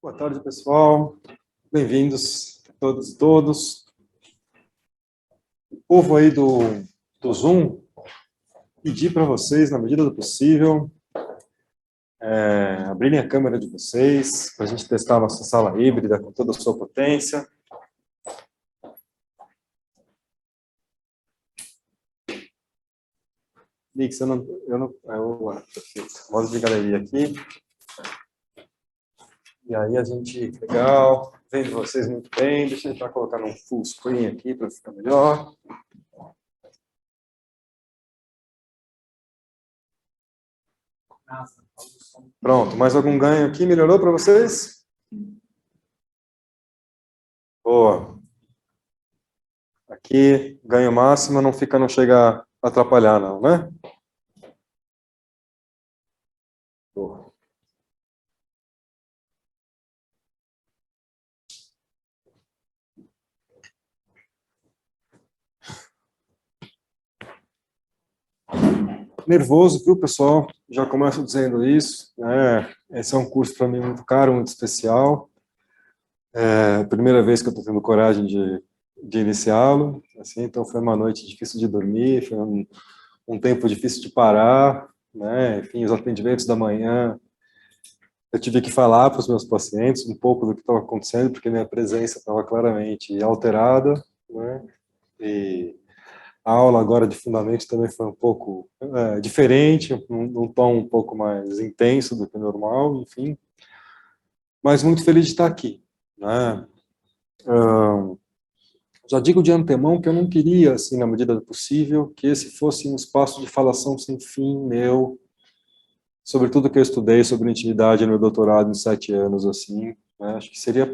Boa tarde, pessoal. Bem-vindos todos e todos. O povo aí do Zoom, pedi para vocês, na medida do possível, abrirem a câmera de vocês, para a gente testar a nossa sala híbrida com toda a sua potência. Nix, perfeito. Modo de galeria aqui. E aí a gente, legal, vendo vocês muito bem. Deixa eu tentar colocar num full screen aqui para ficar melhor. Pronto, mais algum ganho aqui? Melhorou para vocês? Boa. Aqui, ganho máximo, não chega a atrapalhar, não, né? Boa. Nervoso, viu, pessoal? Já começo dizendo isso. Esse é um curso para mim muito caro, muito especial. É a primeira vez que eu estou tendo coragem de iniciá-lo. Assim, então foi uma noite difícil de dormir, foi um tempo difícil de parar, né? Enfim, os atendimentos da manhã, eu tive que falar para os meus pacientes um pouco do que estava acontecendo, porque minha presença estava claramente alterada, né? E a aula agora de fundamentos também foi um pouco diferente, num tom um pouco mais intenso do que o normal, enfim. Mas muito feliz de estar aqui, né? Já digo de antemão que eu não queria, assim, na medida do possível, que esse fosse um espaço de falação sem fim meu, sobre tudo que eu estudei sobre intimidade no meu doutorado em 7 anos, assim, né? Acho que seria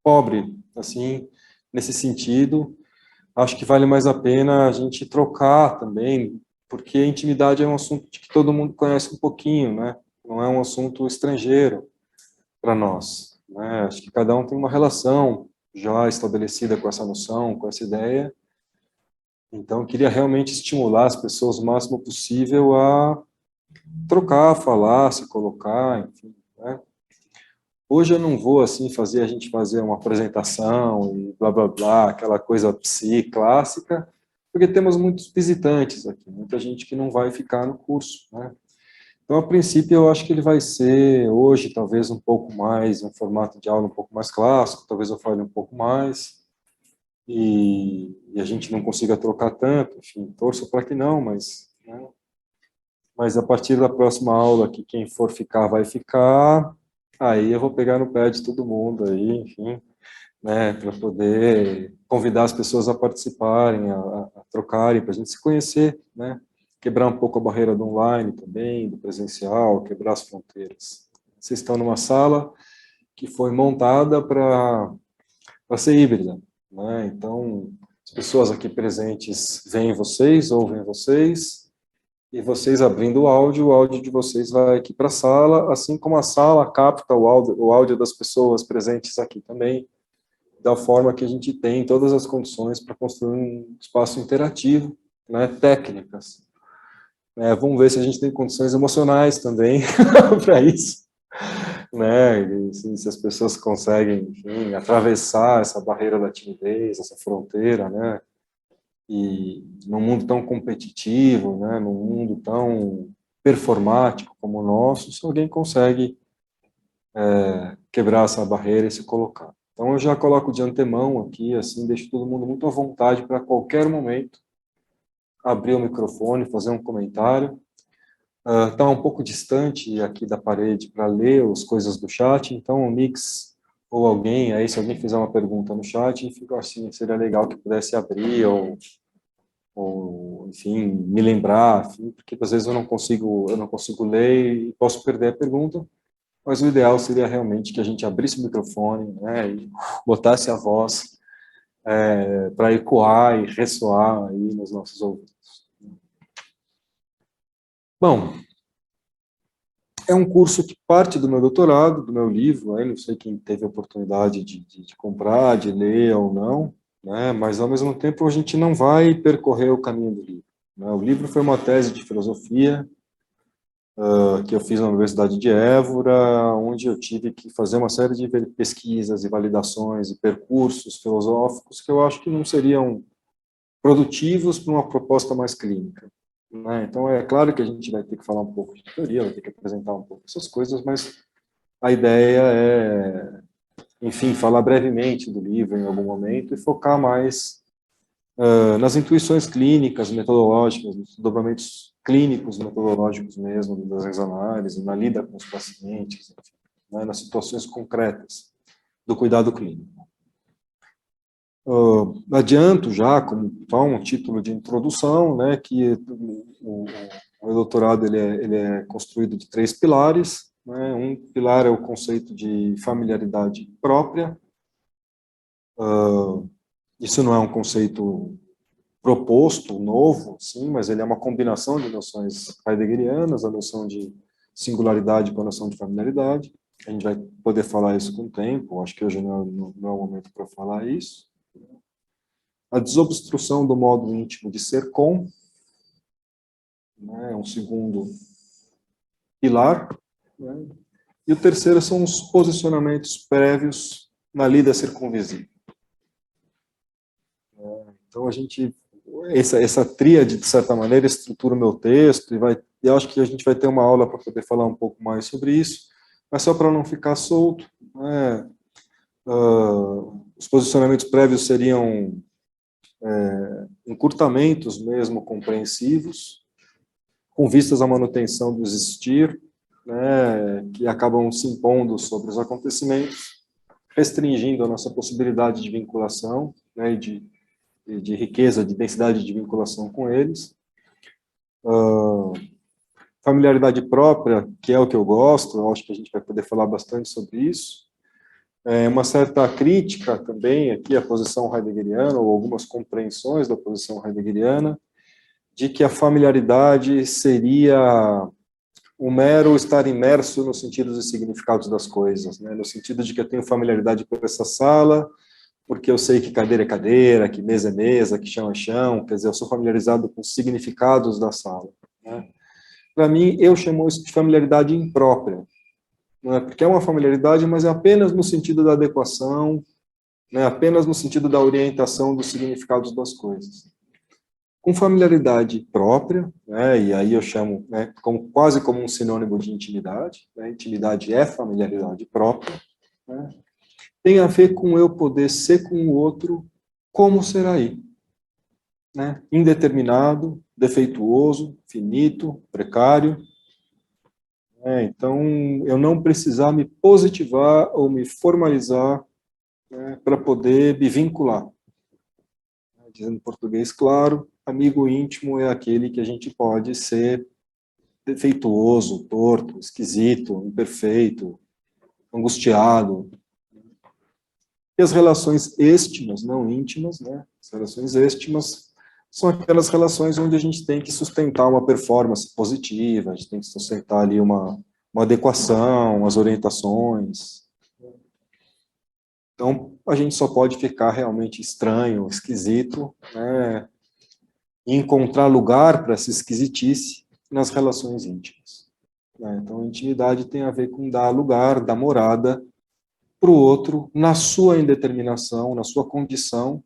pobre, assim, nesse sentido. Acho que vale mais a pena a gente trocar também, porque intimidade é um assunto que todo mundo conhece um pouquinho, né? Não é um assunto estrangeiro para nós, né? Acho que cada um tem uma relação já estabelecida com essa noção, com essa ideia. Então, eu queria realmente estimular as pessoas o máximo possível a trocar, falar, se colocar, enfim, né? Hoje eu não vou, assim, a gente fazer uma apresentação e blá, blá, blá, aquela coisa psi clássica, porque temos muitos visitantes aqui, muita gente que não vai ficar no curso, né? Então, a princípio, eu acho que ele vai ser, hoje, talvez um pouco mais, um formato de aula um pouco mais clássico, talvez eu fale um pouco mais, e a gente não consiga trocar tanto, enfim, torço para que não, mas, né? Mas a partir da próxima aula, que quem for ficar, vai ficar, aí eu vou pegar no pé de todo mundo aí, enfim, né, para poder convidar as pessoas a participarem, a trocarem, para a gente se conhecer, né, quebrar um pouco a barreira do online também, do presencial, quebrar as fronteiras. Vocês estão numa sala que foi montada para ser híbrida, né, então as pessoas aqui presentes veem vocês, ouvem vocês, e vocês abrindo o áudio de vocês vai aqui para a sala, assim como a sala capta o áudio das pessoas presentes aqui também, da forma que a gente tem todas as condições para construir um espaço interativo, né, técnicas. Vamos ver se a gente tem condições emocionais também para isso, né, e se as pessoas conseguem, enfim, atravessar essa barreira da timidez, essa fronteira, né, e num mundo tão competitivo, né, num mundo tão performático como o nosso, se alguém consegue quebrar essa barreira e se colocar. Então, eu já coloco de antemão aqui, assim, deixo todo mundo muito à vontade para qualquer momento abrir o microfone, fazer um comentário. Está um pouco distante aqui da parede para ler as coisas do chat, então o Nix ou alguém, aí se alguém fizer uma pergunta no chat, fica assim, seria legal que pudesse abrir ou enfim, me lembrar, enfim, porque às vezes eu não consigo ler e posso perder a pergunta, mas o ideal seria realmente que a gente abrisse o microfone, né, e botasse a voz para ecoar e ressoar aí nos nossos ouvidos. Bom, é um curso que parte do meu doutorado, do meu livro, aí não sei quem teve a oportunidade de comprar, de ler ou não, né, mas ao mesmo tempo a gente não vai percorrer o caminho do livro, né. O livro foi uma tese de filosofia que eu fiz na Universidade de Évora, onde eu tive que fazer uma série de pesquisas e validações e percursos filosóficos que eu acho que não seriam produtivos para uma proposta mais clínica, né? Então, é claro que a gente vai ter que falar um pouco de teoria, vai ter que apresentar um pouco essas coisas, mas a ideia é, enfim, falar brevemente do livro em algum momento e focar mais nas intuições clínicas, metodológicas, nos desdobramentos clínicos, metodológicos mesmo, das análises, na lida com os pacientes, enfim, né, nas situações concretas do cuidado clínico. Adianto já, como só um título de introdução, né, que o meu doutorado ele é construído de 3 pilares, né. Um pilar é o conceito de familiaridade própria. Isso não é um conceito proposto, novo, sim, mas ele é uma combinação de noções heideggerianas, a noção de singularidade com a noção de familiaridade. A gente vai poder falar isso com o tempo, acho que hoje não é o momento para falar isso. A desobstrução do modo íntimo de ser com, né, é um segundo pilar, né, e o terceiro são os posicionamentos prévios na lida circunvisível. Então, essa tríade, de certa maneira, estrutura o meu texto, eu acho que a gente vai ter uma aula para poder falar um pouco mais sobre isso, mas só para não ficar solto, né, os posicionamentos prévios seriam encurtamentos mesmo compreensivos, com vistas à manutenção do existir, né, que acabam se impondo sobre os acontecimentos, restringindo a nossa possibilidade de vinculação, né, e de riqueza, de densidade de vinculação com eles. Familiaridade própria, que é o que eu gosto, eu acho que a gente vai poder falar bastante sobre isso. Uma certa crítica também aqui à posição heideggeriana, ou algumas compreensões da posição heideggeriana, de que a familiaridade seria o mero estar imerso nos sentidos e significados das coisas, né? No sentido de que eu tenho familiaridade com essa sala, porque eu sei que cadeira é cadeira, que mesa é mesa, que chão é chão, quer dizer, eu sou familiarizado com os significados da sala, né? Para mim, eu chamo isso de familiaridade imprópria, não é? Porque é uma familiaridade, mas é apenas no sentido da adequação, né? Apenas no sentido da orientação dos significados das coisas. Com familiaridade própria, né? E aí eu chamo, né, quase como um sinônimo de intimidade, né? Intimidade é familiaridade própria, né? Tem a ver com eu poder ser com o outro como ser aí, né? Indeterminado, defeituoso, finito, precário. Então, eu não precisar me positivar ou me formalizar, né, para poder me vincular. Dizendo em português claro, amigo íntimo é aquele que a gente pode ser defeituoso, torto, esquisito, imperfeito, angustiado. E as relações êstimas, não íntimas, né? As relações êstimas são aquelas relações onde a gente tem que sustentar uma performance positiva, a gente tem que sustentar ali uma adequação, as orientações. Então, a gente só pode ficar realmente estranho, esquisito, né, e encontrar lugar para essa esquisitice nas relações íntimas, né? Então, intimidade tem a ver com dar lugar, dar morada para o outro, na sua indeterminação, na sua condição,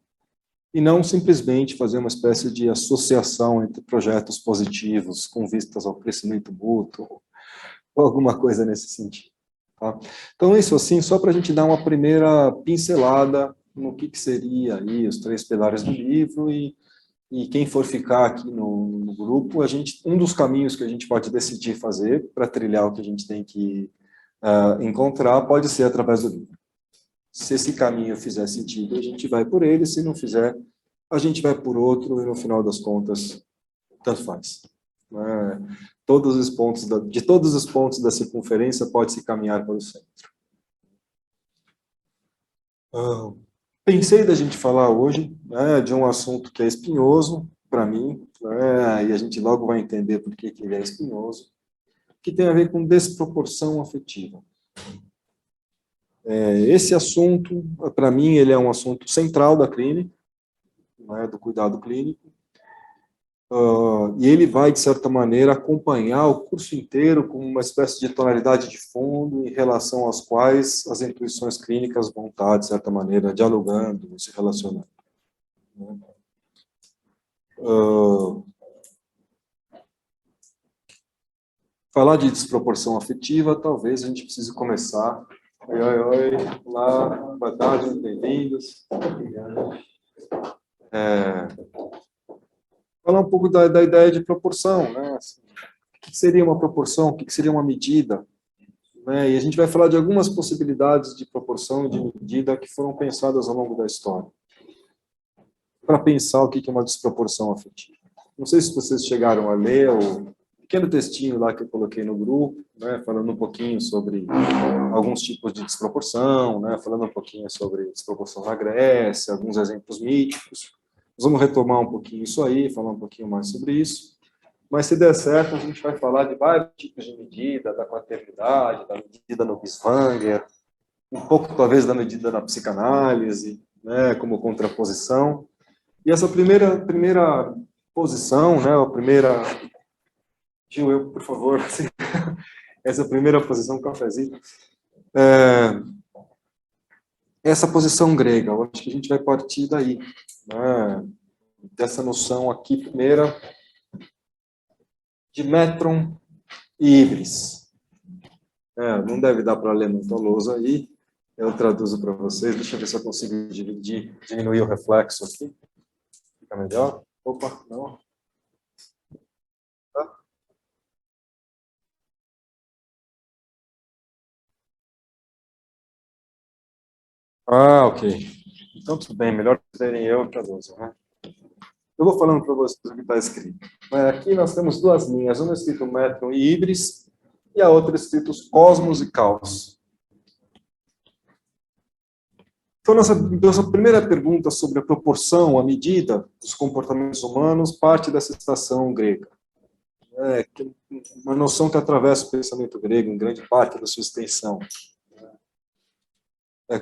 e não simplesmente fazer uma espécie de associação entre projetos positivos com vistas ao crescimento mútuo, ou alguma coisa nesse sentido. Tá? Então, isso assim, só para a gente dar uma primeira pincelada no que seria aí os 3 pilares do livro, e quem for ficar aqui no grupo, um dos caminhos que a gente pode decidir fazer para trilhar o que a gente tem que encontrar pode ser através do livro. Se esse caminho fizer sentido, a gente vai por ele, se não fizer, a gente vai por outro, e no final das contas, tanto faz. De todos os pontos da circunferência pode-se caminhar para o centro. Pensei da gente falar hoje, né, de um assunto que é espinhoso para mim, né, e a gente logo vai entender por que ele é espinhoso, que tem a ver com desproporção afetiva. Esse assunto, para mim, ele é um assunto central da clínica, né, do cuidado clínico, e ele vai, de certa maneira, acompanhar o curso inteiro como uma espécie de tonalidade de fundo em relação às quais as intuições clínicas vão estar, de certa maneira, dialogando, se relacionando. Falar de desproporção afetiva, talvez a gente precise começar. Oi, oi, oi. Olá, boa tarde, bem-vindos. Falar um pouco da ideia de proporção, né? Assim, o que seria uma proporção? O que seria uma medida? Né? E a gente vai falar de algumas possibilidades de proporção e de medida que foram pensadas ao longo da história, para pensar o que é uma desproporção afetiva. Não sei se vocês chegaram a ler o pequeno textinho lá que eu coloquei no grupo, né, falando um pouquinho sobre alguns tipos de desproporção, né, falando um pouquinho sobre desproporção na Grécia, alguns exemplos míticos. Nós vamos retomar um pouquinho isso aí, falar um pouquinho mais sobre isso. Mas, se der certo, a gente vai falar de vários tipos de medida, da quaternidade, da medida no Binswanger, um pouco, talvez, da medida na psicanálise, né, como contraposição. E essa primeira posição, né, a primeira... Gil, por favor, essa primeira posição, cafezinho, essa posição grega, eu acho que a gente vai partir daí, né, dessa noção aqui, primeira, de metron e híbris. Não deve dar para ler muita lousa aí, eu traduzo para vocês, deixa eu ver se eu consigo diminuir o reflexo aqui, fica melhor. Opa, não. Ah, ok. Então, tudo bem, melhor terem eu que a lousa, né? Eu vou falando para vocês o que está escrito. Aqui nós temos duas linhas, uma escrito metron e híbris, e a outra escrito cosmos e caos. Então, nossa primeira pergunta sobre a proporção, a medida dos comportamentos humanos, parte dessa citação grega. Uma noção que atravessa o pensamento grego em grande parte da sua extensão.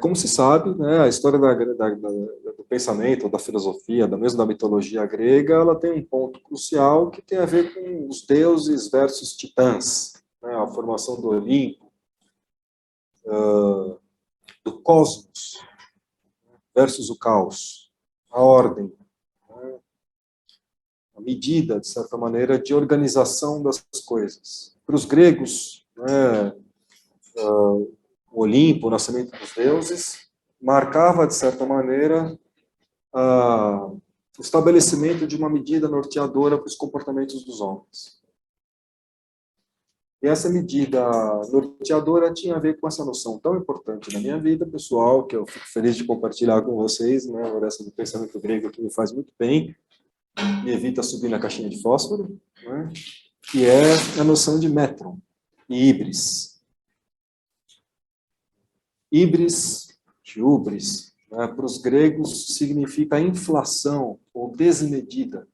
Como se sabe, né, a história do pensamento, da filosofia, mesmo da mitologia grega, ela tem um ponto crucial que tem a ver com os deuses versus titãs, né, a formação do Olimpo, do cosmos versus o caos, a ordem, né, a medida, de certa maneira, de organização das coisas. Para os gregos, né, o Olimpo, o nascimento dos deuses, marcava, de certa maneira, o estabelecimento de uma medida norteadora para os comportamentos dos homens. E essa medida norteadora tinha a ver com essa noção tão importante na minha vida pessoal, que eu fico feliz de compartilhar com vocês, né, essa do pensamento grego que me faz muito bem, me evita subir na caixinha de fósforo, né, que é a noção de metron e híbris. Híbris, de hubris, né, para os gregos significa inflação ou desmedida.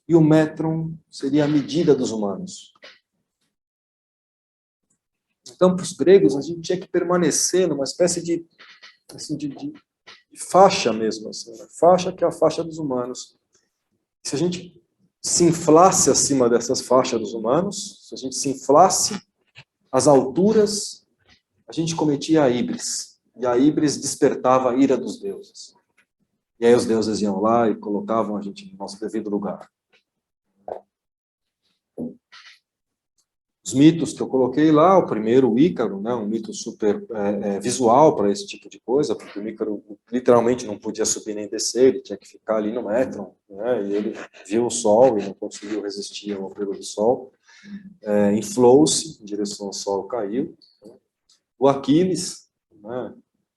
E o metron seria a medida dos humanos. Então, para os gregos, a gente tinha que permanecer numa espécie de faixa mesmo, assim, né? Faixa que é a faixa dos humanos. Se a gente se inflasse acima dessas faixas dos humanos, se a gente se inflasse às alturas, a gente cometia a híbris. E a híbris despertava a ira dos deuses. E aí os deuses iam lá e colocavam a gente no nosso devido lugar. Os mitos que eu coloquei lá, o primeiro, o Ícaro, né, um mito super visual para esse tipo de coisa, porque o Ícaro literalmente não podia subir nem descer, ele tinha que ficar ali no metron, né, e ele viu o sol e não conseguiu resistir ao apelo do sol, inflou-se em direção ao sol, caiu. O Aquiles, né,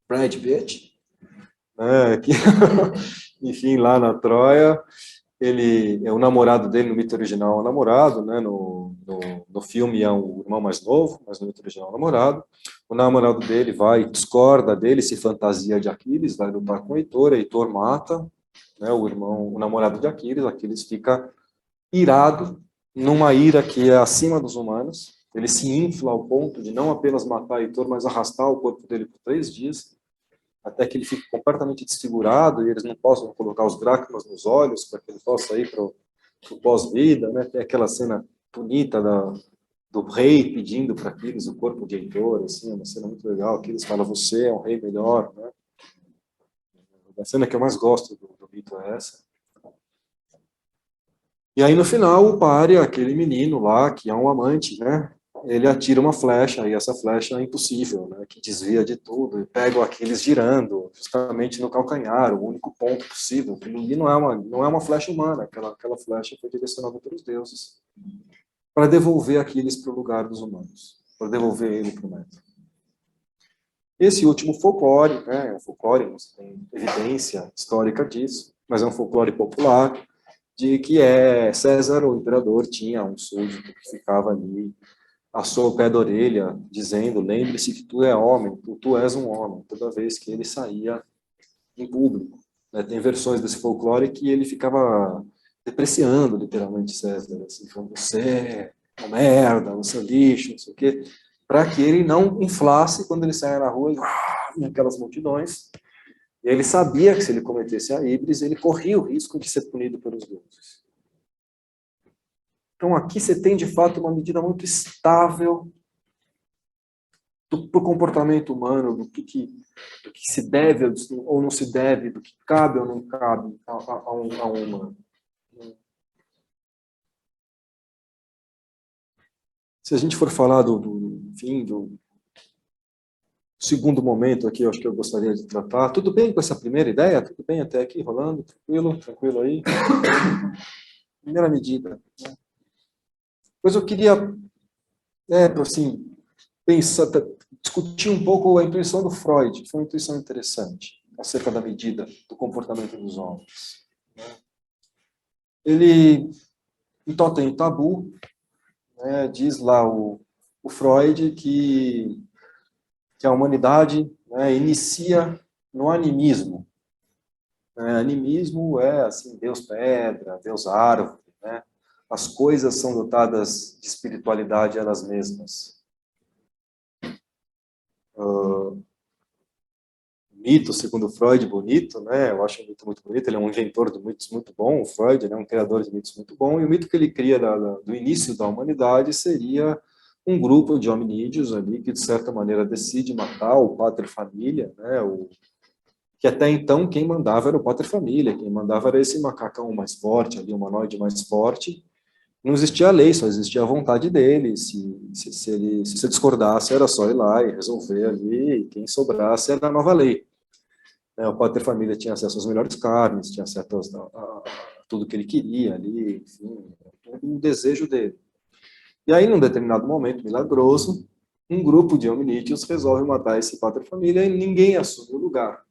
Brad Pitt, né, que, enfim, lá na Troia, ele é o namorado dele, no mito original é o namorado, né, no filme é o irmão mais novo, mas no mito original é o namorado. O namorado dele discorda dele, se fantasia de Aquiles, vai lutar com Heitor mata, né, o namorado de Aquiles fica irado, numa ira que é acima dos humanos, ele se infla ao ponto de não apenas matar Heitor, mas arrastar o corpo dele por 3 dias. até que ele fique completamente desfigurado e eles não possam colocar os dracmas nos olhos para que ele possa ir para o pós-vida, né? Tem aquela cena bonita do rei pedindo para Aquiles o corpo de Heitor, assim, uma cena muito legal. Aquiles fala, você é um rei melhor, né? A cena que eu mais gosto do mito é essa. E aí, no final, o Pária, aquele menino lá, que é um amante, né? Ele atira uma flecha, e essa flecha é impossível, né? Que desvia de tudo, e pega o Aquiles girando, justamente no calcanhar, o único ponto possível. Aquilo ali não é uma flecha humana, aquela flecha foi direcionada pelos deuses, para devolver Aquiles para o lugar dos humanos, para devolver ele para o Metro. Esse último folclore, né? É um folclore, não se tem evidência histórica disso, mas é um folclore popular, de que César, o imperador, tinha um súdito que ficava ali, assou o pé da orelha, dizendo, lembre-se que tu é homem, tu és um homem, toda vez que ele saía em público. Né? Tem versões desse folclore que ele ficava depreciando, literalmente, César, assim, falando, você é uma merda, você é um lixo, não sei o quê, para que ele não inflasse quando ele saia na rua, naquelas multidões. E ele sabia que se ele cometesse a híbris, ele corria o risco de ser punido pelos deuses. Então aqui você tem, de fato, uma medida muito estável do comportamento humano, do que se deve ou não se deve, do que cabe ou não cabe a um humano. Se a gente for falar enfim, do segundo momento aqui, eu acho que eu gostaria de tratar. Tudo bem com essa primeira ideia? Tudo bem até aqui, rolando? Tranquilo? Tranquilo aí? Primeira medida. Depois eu queria, assim, pensar, discutir um pouco a intuição do Freud, que foi uma intuição interessante, acerca da medida do comportamento dos homens. Ele, em Totem e Tabu, né, diz lá o Freud que a humanidade, né, inicia no animismo. Animismo é assim, Deus pedra, Deus árvore, né? As coisas são dotadas de espiritualidade elas mesmas. Mito, segundo Freud, bonito, né? Eu acho o mito muito bonito, ele é um inventor de mitos muito bom, o Freud, ele é um criador de mitos muito bom, e o mito que ele cria do início da humanidade seria um grupo de hominídeos ali que, de certa maneira, decide matar o pater-família, né? Que até então quem mandava era o pater-família, quem mandava era esse macacão mais forte, ali, o humanoide mais forte. Não existia a lei, só existia a vontade dele. Se ele discordasse, era só ir lá e resolver ali, e quem sobrasse era a nova lei. O pater-família tinha acesso às melhores carnes, tinha acesso a tudo que ele queria ali, enfim, todo o desejo dele. E aí, num determinado momento milagroso, um grupo de hominídeos resolve matar esse pater-família e ninguém assume o lugar.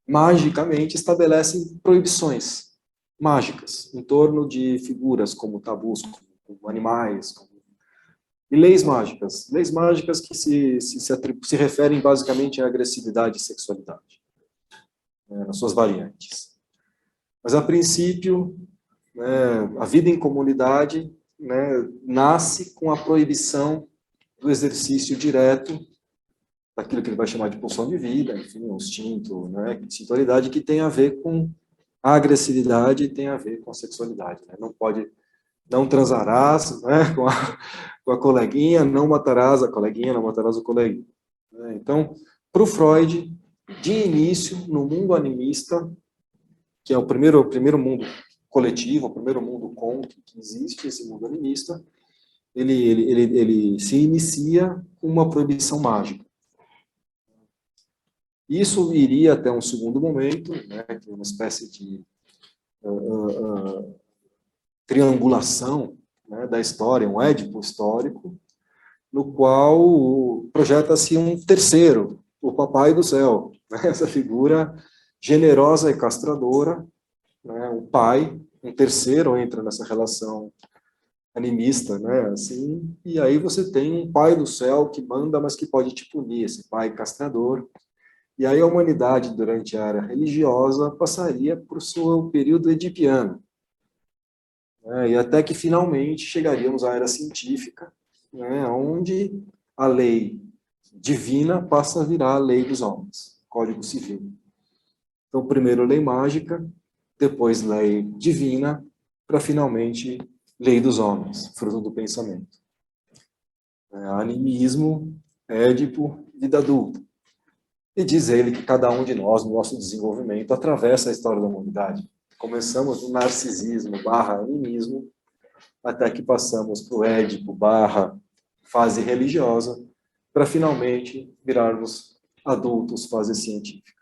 Magicamente estabelecem proibições mágicas em torno de figuras como tabus, como animais, e leis mágicas que se referem basicamente à agressividade e sexualidade, né, nas suas variantes. Mas, a princípio, né, a vida em comunidade, né, nasce com a proibição do exercício direto daquilo que ele vai chamar de pulsão de vida, enfim, um instinto, né, instintualidade que tem a ver com a agressividade e tem a ver com a sexualidade. Né? Não transarás, né, com a coleguinha, não matarás a coleguinha, não matarás o coleguinha. Né? Então, para o Freud, de início, no mundo animista, que é o primeiro mundo coletivo, o primeiro mundo que existe, esse mundo animista, ele se inicia com uma proibição mágica. Isso iria até um segundo momento, né, que é uma espécie de triangulação, né, da história, um édipo histórico, no qual projeta-se um terceiro, o Papai do Céu, né, essa figura generosa e castradora, né, o pai, um terceiro entra nessa relação animista, né, assim, e aí você tem um pai do céu que manda, mas que pode te punir, esse pai castrador. E aí a humanidade, durante a era religiosa, passaria por seu período edipiano. Né, e até que, finalmente, chegaríamos à era científica, né, onde a lei divina passa a virar a lei dos homens. Código Civil. Então, primeiro lei mágica, depois lei divina, para finalmente lei dos homens, fruto do pensamento. Animismo, Édipo, vida adulta. E diz ele que cada um de nós, no nosso desenvolvimento, atravessa a história da humanidade. Começamos no narcisismo / animismo, até que passamos para o Édipo / fase religiosa, para finalmente virarmos adultos, fase científica.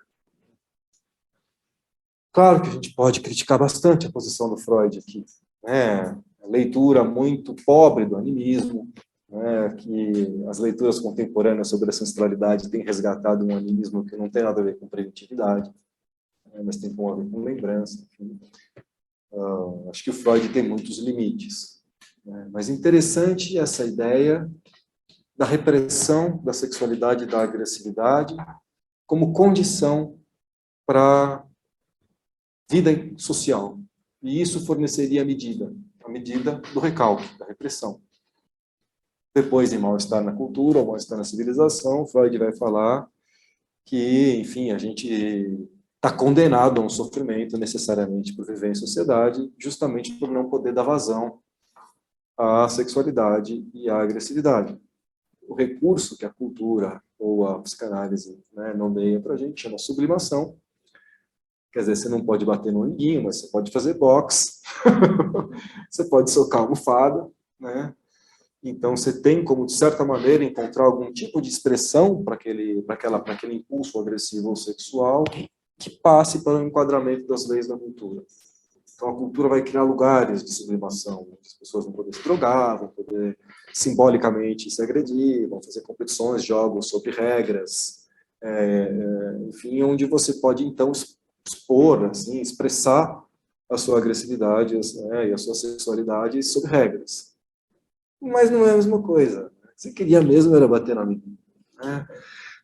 Claro que a gente pode criticar bastante a posição do Freud aqui, né? A leitura muito pobre do animismo, né? Que as leituras contemporâneas sobre a ancestralidade têm resgatado um animismo que não tem nada a ver com primitividade, né? Mas tem a ver com lembrança. Enfim. Acho que o Freud tem muitos limites, né? Mas interessante essa ideia da repressão da sexualidade e da agressividade como condição para vida social. E isso forneceria a medida do recalque, da repressão. Depois, em Mal-Estar na Cultura, ou Mal-Estar na Civilização, Freud vai falar que, enfim, a gente está condenado a um sofrimento necessariamente por viver em sociedade, justamente por não poder dar vazão à sexualidade e à agressividade. O recurso que a cultura ou a psicanálise, né, nomeia para a gente chama sublimação. Quer dizer, você não pode bater no amiguinho, mas você pode fazer boxe, você pode socar almofada, né? Então, você tem como, de certa maneira, encontrar algum tipo de expressão para aquele impulso agressivo ou sexual que passe para o enquadramento das leis da cultura. Então, a cultura vai criar lugares de sublimação, onde as pessoas vão poder se drogar, vão poder simbolicamente se agredir, vão fazer competições, jogos sobre regras, enfim, onde você pode, então, expor, assim, expressar a sua agressividade, né, e a sua sexualidade sob regras. Mas não é a mesma coisa. Você queria mesmo era bater na menina, né?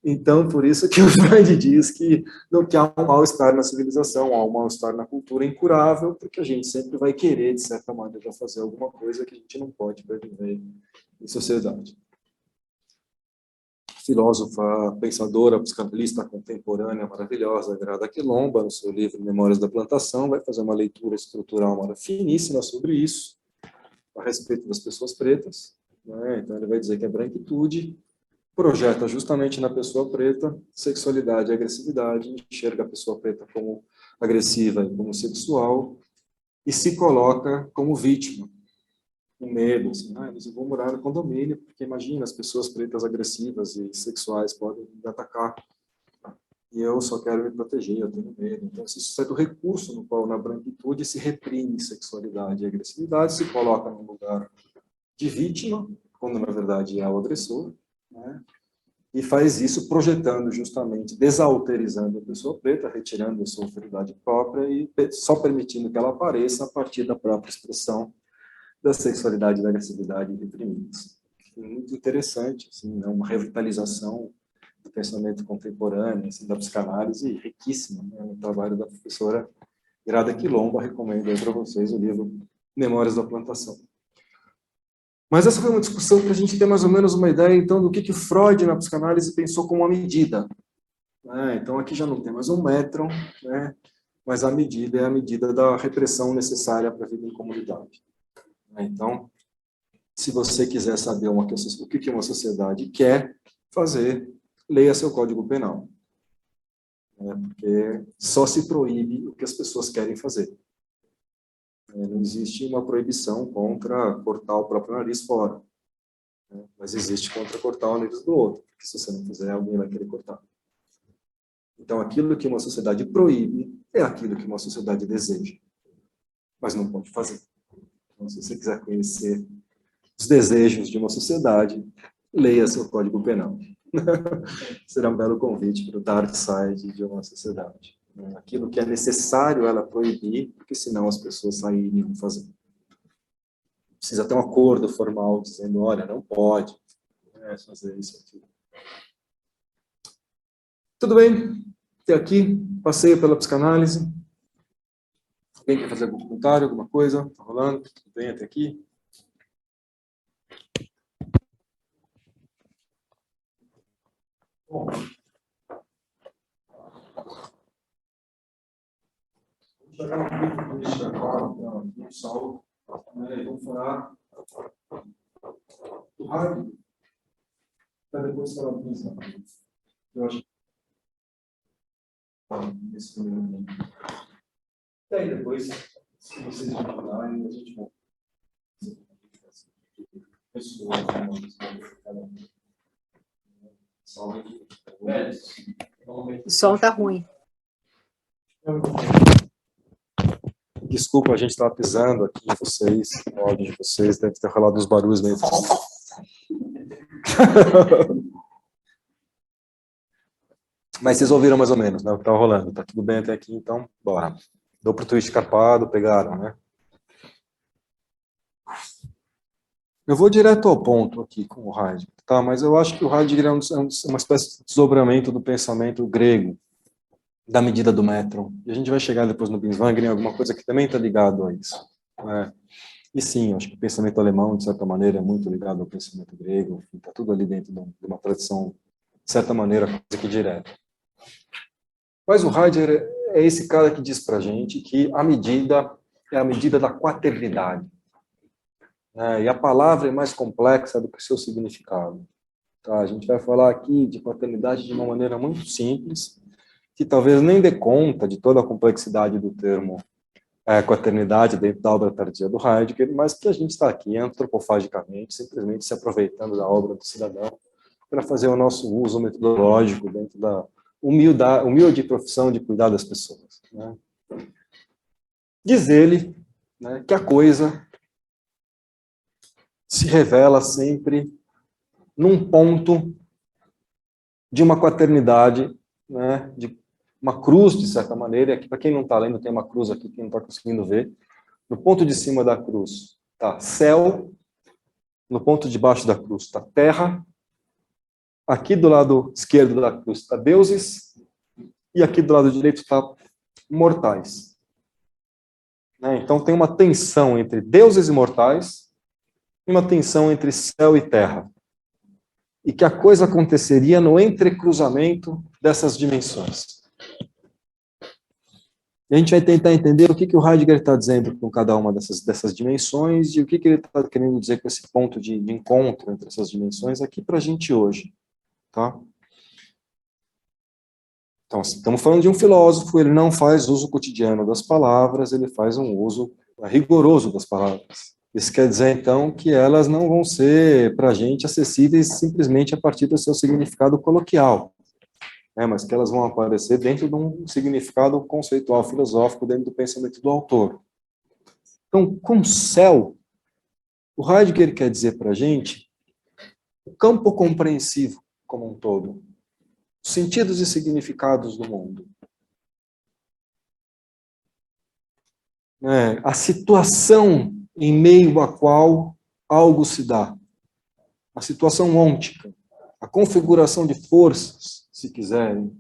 Então, por isso que o Freud diz que há um mal-estar na civilização, há um mal-estar na cultura incurável, porque a gente sempre vai querer, de certa maneira, fazer alguma coisa que a gente não pode para viver em sociedade. Filósofa, pensadora, psicanalista contemporânea maravilhosa, Grada Quilomba, no seu livro Memórias da Plantação, vai fazer uma leitura estrutural finíssima sobre isso, a respeito das pessoas pretas, né? Então ele vai dizer que a branquitude projeta justamente na pessoa preta sexualidade e agressividade, enxerga a pessoa preta como agressiva e como sexual, e se coloca como vítima, com medo, assim, mas eu vou morar no condomínio, porque imagina, as pessoas pretas agressivas e sexuais podem me atacar, e eu só quero me proteger, eu tenho medo. Então, isso é do recurso no qual, na branquitude, se reprime sexualidade e agressividade, se coloca num lugar de vítima, quando na verdade é o agressor, né? E faz isso projetando justamente, desalterizando a pessoa preta, retirando a sua autoridade própria e só permitindo que ela apareça a partir da própria expressão da sexualidade e da agressividade reprimidas. Muito interessante, assim, é uma revitalização do pensamento contemporâneo, assim, da psicanálise, riquíssima, né, no trabalho da professora Grada Quilomba. Recomendo aí para vocês o livro Memórias da Plantação. Mas essa foi uma discussão para a gente ter mais ou menos uma ideia, então, do que Freud, na psicanálise, pensou como uma medida. Então, aqui já não tem mais um metro, né? Mas a medida é a medida da repressão necessária para a vida em comunidade. Então, se você quiser saber o que uma sociedade quer fazer, leia seu Código Penal. Porque só se proíbe o que as pessoas querem fazer. Não existe uma proibição contra cortar o próprio nariz fora. Mas existe contra cortar o nariz do outro, porque se você não fizer, alguém vai querer cortar. Então, aquilo que uma sociedade proíbe é aquilo que uma sociedade deseja, mas não pode fazer. Então, se você quiser conhecer os desejos de uma sociedade, leia seu Código Penal. Será um belo convite para o dark side de uma sociedade. Aquilo que é necessário ela proibir, porque senão as pessoas sairiam fazer. Precisa ter um acordo formal dizendo, olha, não pode fazer isso aqui. Tudo bem? Até aqui, passeio pela psicanálise. Alguém quer fazer algum comentário, alguma coisa? Está rolando? Tudo bem até aqui? Bom. Chegar no pico do escarpado, no sol, né, e vamos falar do rádio, para depois falar do pensamento. Eu acho que nesse primeiro momento. E aí depois, se vocês me falarem, a gente vai pessoas, O som tá ruim. Desculpa, a gente estava pisando aqui em vocês, no áudio de vocês, deve ter rolado uns barulhos meio... Mas vocês ouviram mais ou menos, né, o que estava rolando. Tá tudo bem até aqui, então, bora. Dou pro twist carpado, pegaram, né? Eu vou direto ao ponto aqui com o Heidegger, tá? Mas eu acho que o Heidegger é uma espécie de desdobramento do pensamento grego, da medida do metron. E a gente vai chegar depois no Binswanger em alguma coisa que também está ligado a isso, né? E sim, acho que o pensamento alemão, de certa maneira, é muito ligado ao pensamento grego, está tudo ali dentro de uma tradição, de certa maneira, quase que direta. Mas o Heidegger é esse cara que diz para a gente que a medida é a medida da quaternidade. E a palavra é mais complexa do que o seu significado. Tá? A gente vai falar aqui de quaternidade de uma maneira muito simples, que talvez nem dê conta de toda a complexidade do termo quaternidade dentro da obra tardia do Heidegger, mas que a gente está aqui antropofagicamente, simplesmente se aproveitando da obra do cidadão para fazer o nosso uso metodológico dentro da humilde profissão de cuidar das pessoas. Né? Diz ele, né, que a coisa se revela sempre num ponto de uma quaternidade, né, de uma cruz, de certa maneira, e aqui, para quem não está lendo, tem uma cruz aqui, quem não está conseguindo ver. No ponto de cima da cruz está céu, no ponto de baixo da cruz está terra, aqui do lado esquerdo da cruz está deuses, e aqui do lado direito está mortais. Então tem uma tensão entre deuses e mortais, e uma tensão entre céu e terra. E que a coisa aconteceria no entrecruzamento dessas dimensões. E a gente vai tentar entender o que o Heidegger está dizendo com cada uma dessas dimensões e o que ele está querendo dizer com esse ponto de encontro entre essas dimensões aqui para a gente hoje. Tá? Então, estamos falando de um filósofo, ele não faz uso cotidiano das palavras, ele faz um uso rigoroso das palavras. Isso quer dizer, então, que elas não vão ser, para a gente, acessíveis simplesmente a partir do seu significado coloquial. Mas que elas vão aparecer dentro de um significado conceitual filosófico dentro do pensamento do autor. Então, com céu, o Heidegger quer dizer para a gente o campo compreensivo como um todo, os sentidos e significados do mundo. A situação em meio à qual algo se dá. A situação ôntica, a configuração de forças, se quiserem,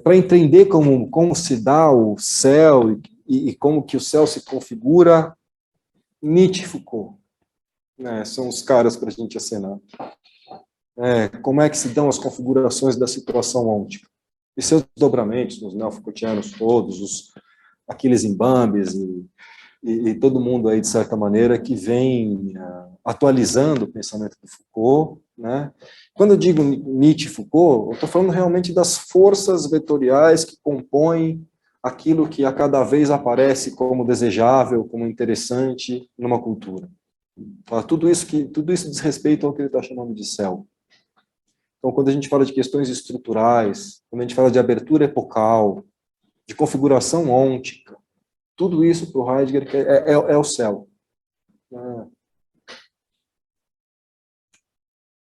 para entender como se dá o céu e como que o céu se configura, Nietzsche e Foucault são os caras para a gente acenar. Como é que se dão as configurações da situação ôntica? E seus dobramentos, os neo-Foucaultianos todos, aqueles Mbambes e todo mundo aí, de certa maneira, que vem atualizando o pensamento do Foucault. Quando eu digo Nietzsche e Foucault, eu estou falando realmente das forças vetoriais que compõem aquilo que a cada vez aparece como desejável, como interessante numa cultura. Tudo isso diz respeito ao que ele está chamando de céu. Então, quando a gente fala de questões estruturais, quando a gente fala de abertura epocal, de configuração ôntica, tudo isso para o Heidegger é o céu.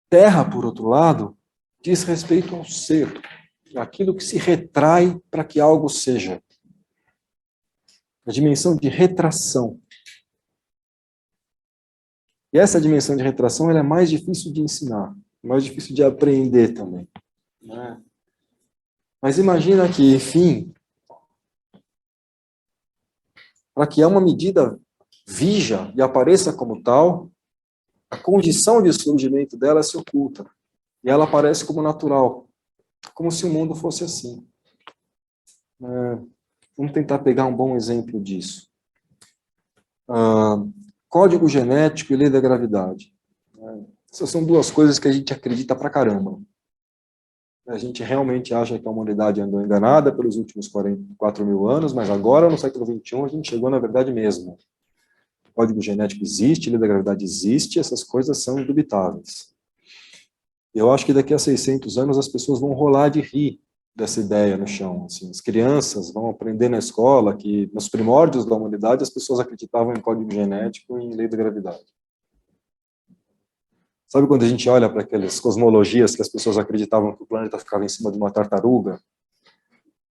Terra, por outro lado, diz respeito ao ser, aquilo que se retrai para que algo seja. A dimensão de retração. E essa dimensão de retração ela é mais difícil de ensinar, mais difícil de aprender também. Mas imagina que, enfim, para que uma medida vija e apareça como tal, a condição de surgimento dela se oculta. E ela aparece como natural, como se o mundo fosse assim. Vamos tentar pegar um bom exemplo disso. Código genético e lei da gravidade. Essas são duas coisas que a gente acredita pra caramba. A gente realmente acha que a humanidade andou enganada pelos últimos 44 mil anos, mas agora, no século XXI, a gente chegou na verdade mesmo. O código genético existe, a lei da gravidade existe, essas coisas são indubitáveis. Eu acho que daqui a 600 anos as pessoas vão rolar de rir dessa ideia no chão. Assim, as crianças vão aprender na escola que, nos primórdios da humanidade, as pessoas acreditavam em código genético e em lei da gravidade. Sabe quando a gente olha para aquelas cosmologias que as pessoas acreditavam que o planeta ficava em cima de uma tartaruga?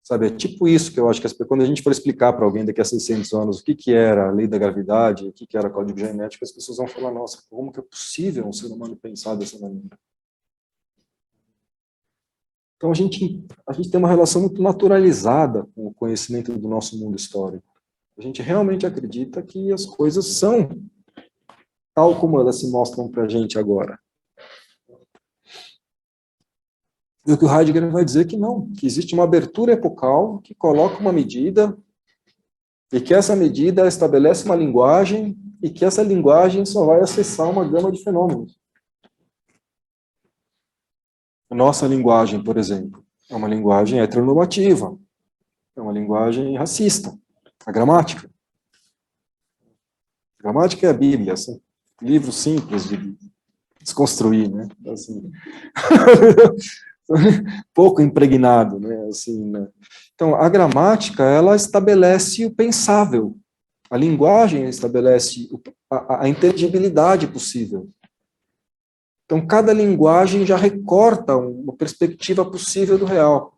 Sabe, é tipo isso que eu acho que quando a gente for explicar para alguém daqui a 600 anos o que era a lei da gravidade, o que era código genético, as pessoas vão falar, nossa, como que é possível um ser humano pensar dessa maneira? Então a gente tem uma relação muito naturalizada com o conhecimento do nosso mundo histórico. A gente realmente acredita que as coisas são tal como elas se mostram para a gente agora. E o que o Heidegger vai dizer que não, que existe uma abertura epocal que coloca uma medida e que essa medida estabelece uma linguagem e que essa linguagem só vai acessar uma gama de fenômenos. A nossa linguagem, por exemplo, é uma linguagem heteronormativa, é uma linguagem racista, a gramática. A gramática é a Bíblia, assim, livro simples de desconstruir, né? Assim, pouco impregnado, né? Assim, né? Então, a gramática, ela estabelece o pensável. A linguagem estabelece a inteligibilidade possível. Então, cada linguagem já recorta uma perspectiva possível do real.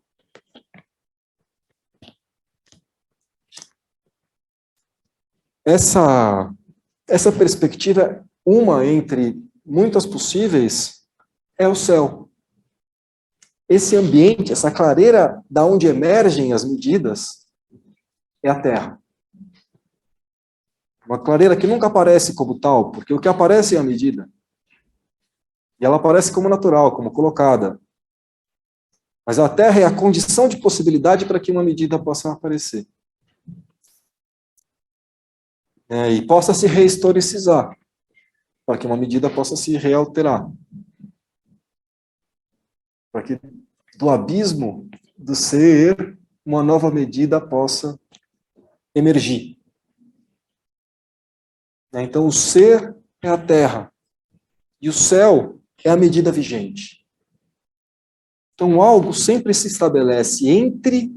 Essa perspectiva, uma entre muitas possíveis, é o céu. Esse ambiente, essa clareira da onde emergem as medidas, é a Terra. Uma clareira que nunca aparece como tal, porque o que aparece é a medida. E ela aparece como natural, como colocada. Mas a Terra é a condição de possibilidade para que uma medida possa aparecer. E possa se rehistoricizar, para que uma medida possa se realterar. Para que do abismo do ser, uma nova medida possa emergir. Então, o ser é a Terra. E o céu é a medida vigente. Então, algo sempre se estabelece entre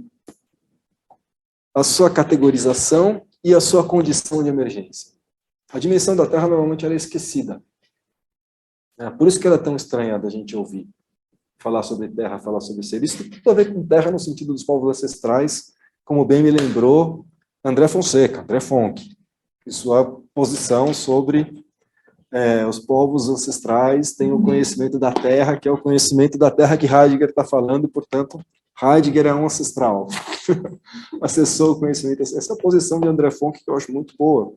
a sua categorização e a sua condição de emergência. A dimensão da Terra, normalmente, ela é esquecida. Por isso que ela é tão estranha da gente ouvir falar sobre Terra, falar sobre ser. Isso tem tudo a ver com Terra no sentido dos povos ancestrais, como bem me lembrou André Fonseca, André Fonck, e sua posição sobre os povos ancestrais têm o conhecimento da Terra, que é o conhecimento da Terra que Heidegger está falando, e, portanto, Heidegger é um ancestral. Acessou o conhecimento. Essa é a posição de André Fonck que eu acho muito boa,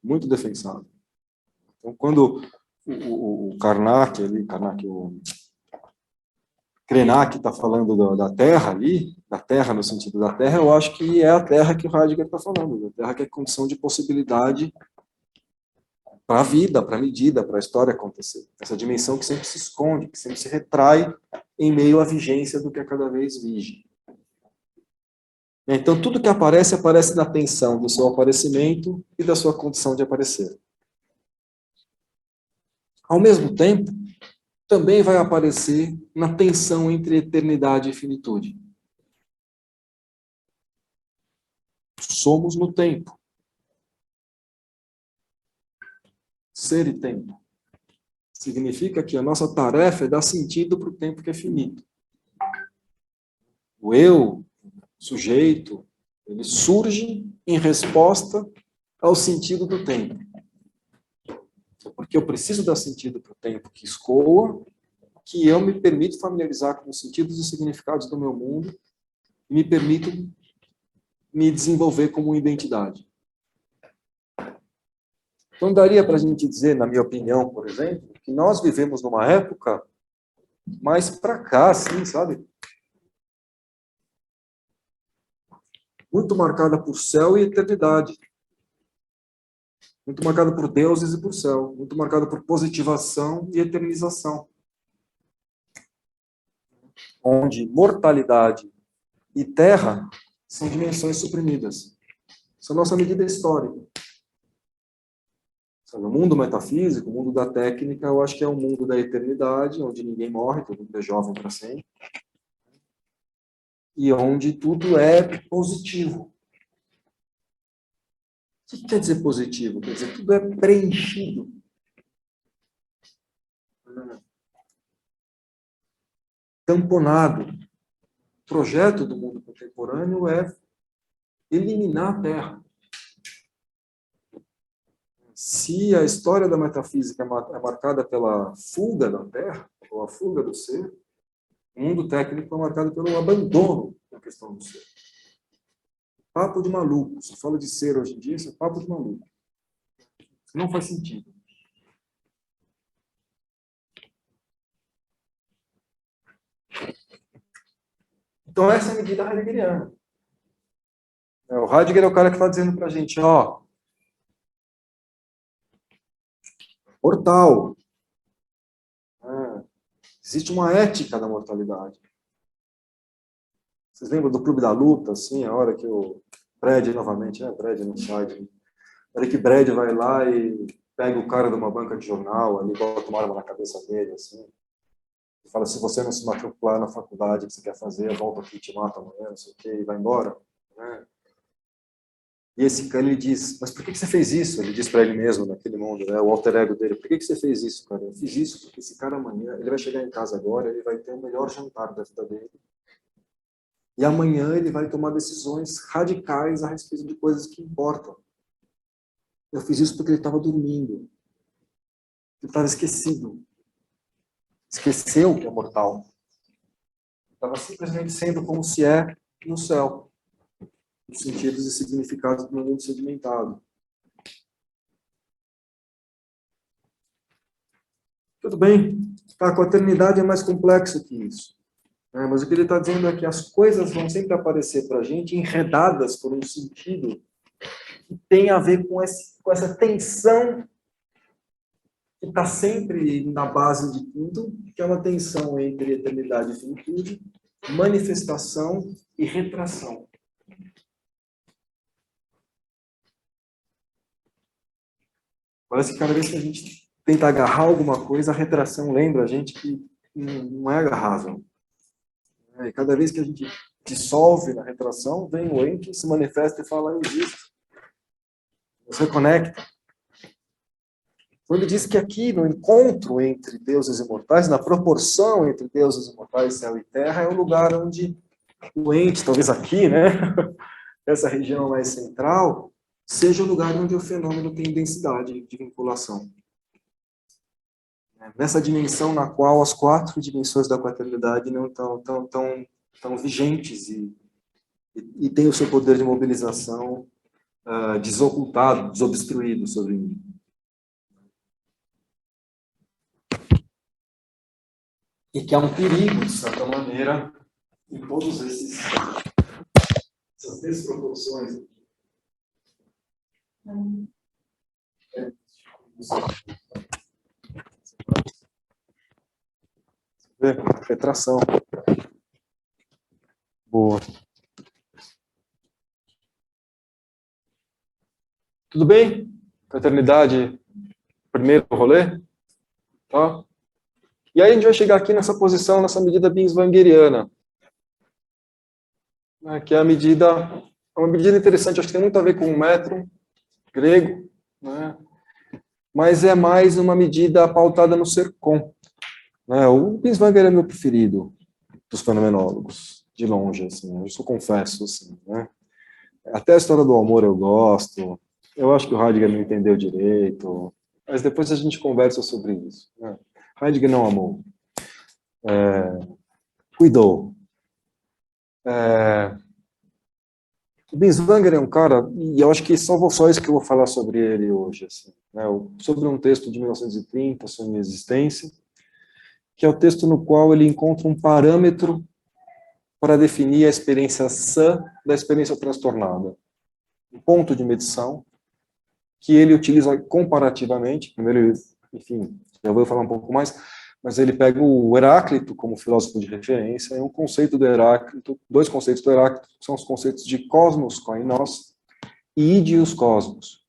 muito defensável. Então, quando o Krenak está falando da Terra ali, da Terra no sentido da Terra, eu acho que é a Terra que o Heidegger está falando, a Terra que é condição de possibilidade para a vida, para a medida, para a história acontecer. Essa dimensão que sempre se esconde, que sempre se retrai em meio à vigência do que é cada vez vige. Então, tudo que aparece, aparece na tensão do seu aparecimento e da sua condição de aparecer. Ao mesmo tempo, também vai aparecer na tensão entre eternidade e finitude. Somos no tempo. Ser e tempo. Significa que a nossa tarefa é dar sentido para o tempo que é finito. O eu, sujeito, ele surge em resposta ao sentido do tempo. Porque eu preciso dar sentido para o tempo que escoa, que eu me permito familiarizar com os sentidos e significados do meu mundo e me permito me desenvolver como identidade. Então, daria para a gente dizer, na minha opinião, por exemplo, que nós vivemos numa época mais para cá, assim, sabe? muito marcada por céu e eternidade, muito marcada por deuses e por céu, muito marcada por positivação e eternização, onde mortalidade e terra são dimensões suprimidas. Essa é a nossa medida histórica. No mundo metafísico, o mundo da técnica, eu acho que é o mundo da eternidade, onde ninguém morre, todo mundo é jovem para sempre, e onde tudo é positivo. O que quer dizer positivo? Quer dizer, tudo é preenchido. Tamponado. O projeto do mundo contemporâneo é eliminar a Terra. Se a história da metafísica é marcada pela fuga da Terra, ou a fuga do ser, o mundo técnico é marcado pelo abandono da questão do ser. Papo de maluco. Se fala de ser hoje em dia, isso é papo de maluco. Isso não faz sentido. Então, essa é a medida heideggeriana. O Heidegger é o cara que está dizendo para a gente, ó, mortal. Existe uma ética da mortalidade. Vocês lembram do Clube da Luta, assim, a hora que o Brad, novamente, Brad não sai, a hora que Brad vai lá e pega o cara de uma banca de jornal, ali bota uma arma na cabeça dele, assim, e fala, se você não se matricular na faculdade que você quer fazer, volta aqui e te mata amanhã, não sei o quê, e vai embora, né? E esse cara, ele diz, mas por que você fez isso? Ele diz para ele mesmo, naquele mundo, né, o alter ego dele, por que você fez isso, cara? Eu fiz isso porque esse cara amanhã, ele vai chegar em casa agora, ele vai ter o melhor jantar da vida dele, e amanhã ele vai tomar decisões radicais a respeito de coisas que importam. Eu fiz isso porque ele estava dormindo. Ele estava esquecido. Esqueceu que é mortal. Estava simplesmente sendo como se é no céu. Os sentidos e significados do mundo sedimentado. Tudo bem. Tá, com a eternidade é mais complexo que isso. Mas o que ele está dizendo é que as coisas vão sempre aparecer para a gente enredadas por um sentido que tem a ver com essa tensão que está sempre na base de tudo, que é uma tensão entre eternidade e finitude, manifestação e retração. Parece que cada vez que a gente tenta agarrar alguma coisa, a retração lembra a gente que não é agarrável. E cada vez que a gente dissolve na retração, vem o ente, se manifesta e fala, eu existo. Você conecta. Quando ele diz que aqui, no encontro entre deuses imortais, na proporção entre deuses imortais, céu e terra, é o lugar onde o ente, talvez aqui, né, essa região mais central, seja o lugar onde o fenômeno tem densidade de vinculação. Nessa dimensão na qual as 4 dimensões da quaternidade não estão vigentes e têm o seu poder de mobilização desocultado, desobstruído sobre mim. E que há um perigo, de certa maneira, em todas essas desproporções. Retração. Boa. Tudo bem? Fraternidade, primeiro rolê? Tá? E aí a gente vai chegar aqui nessa posição, nessa medida binswangeriana, né, que é a medida, é uma medida interessante, acho que tem muito a ver com o metro grego, né, mas é mais uma medida pautada no ser com. Né, o Binswanger é meu preferido dos fenomenólogos, de longe, assim, isso eu confesso, assim, né. Até a história do amor eu gosto, eu acho que o Heidegger não entendeu direito, mas depois a gente conversa sobre isso. Né. Heidegger não amou, cuidou. O Binswanger é um cara, e eu acho que só isso que eu vou falar sobre ele hoje, assim, né, sobre um texto de 1930, sobre minha existência, que é o texto no qual ele encontra um parâmetro para definir a experiência sã da experiência transtornada. Um ponto de medição que ele utiliza comparativamente. Primeiro, enfim, já vou falar um pouco mais, mas ele pega o Heráclito como filósofo de referência, e um conceito do Heráclito, dois conceitos do Heráclito, que são os conceitos de cosmos, koinos, e idios cosmos.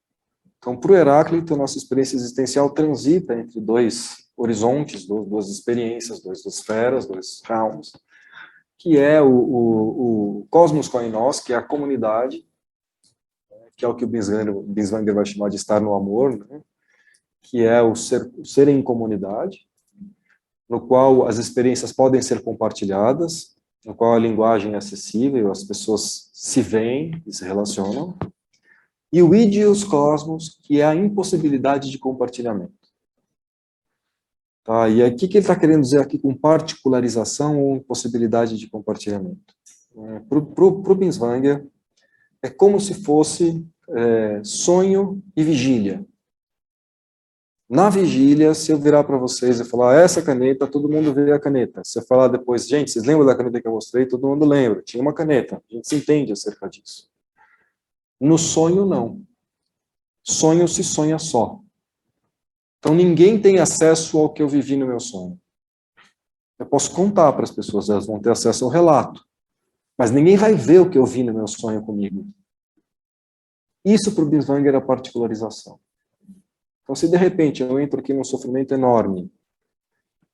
Então, para o Heráclito, a nossa experiência existencial transita entre dois horizontes, duas experiências, duas esferas, dois realms, que é o cosmos koinos, que é a comunidade, que é o que o Binswanger vai chamar de estar no amor, né? Que é o ser em comunidade, no qual as experiências podem ser compartilhadas, no qual a linguagem é acessível, as pessoas se veem e se relacionam. E o idios cosmos, que é a impossibilidade de compartilhamento. Tá? E aí, o que ele está querendo dizer aqui com particularização ou impossibilidade de compartilhamento? Para o Binswanger, é como se fosse sonho e vigília. Na vigília, se eu virar para vocês e falar, essa caneta, todo mundo vê a caneta. Se eu falar depois, gente, vocês lembram da caneta que eu mostrei? Todo mundo lembra. Tinha uma caneta. A gente se entende acerca disso. No sonho, não. Sonho se sonha só. Então, ninguém tem acesso ao que eu vivi no meu sonho. Eu posso contar para as pessoas, elas vão ter acesso ao relato. Mas ninguém vai ver o que eu vi no meu sonho comigo. Isso, para o Binswanger, é a particularização. Então, se de repente eu entro aqui num sofrimento enorme,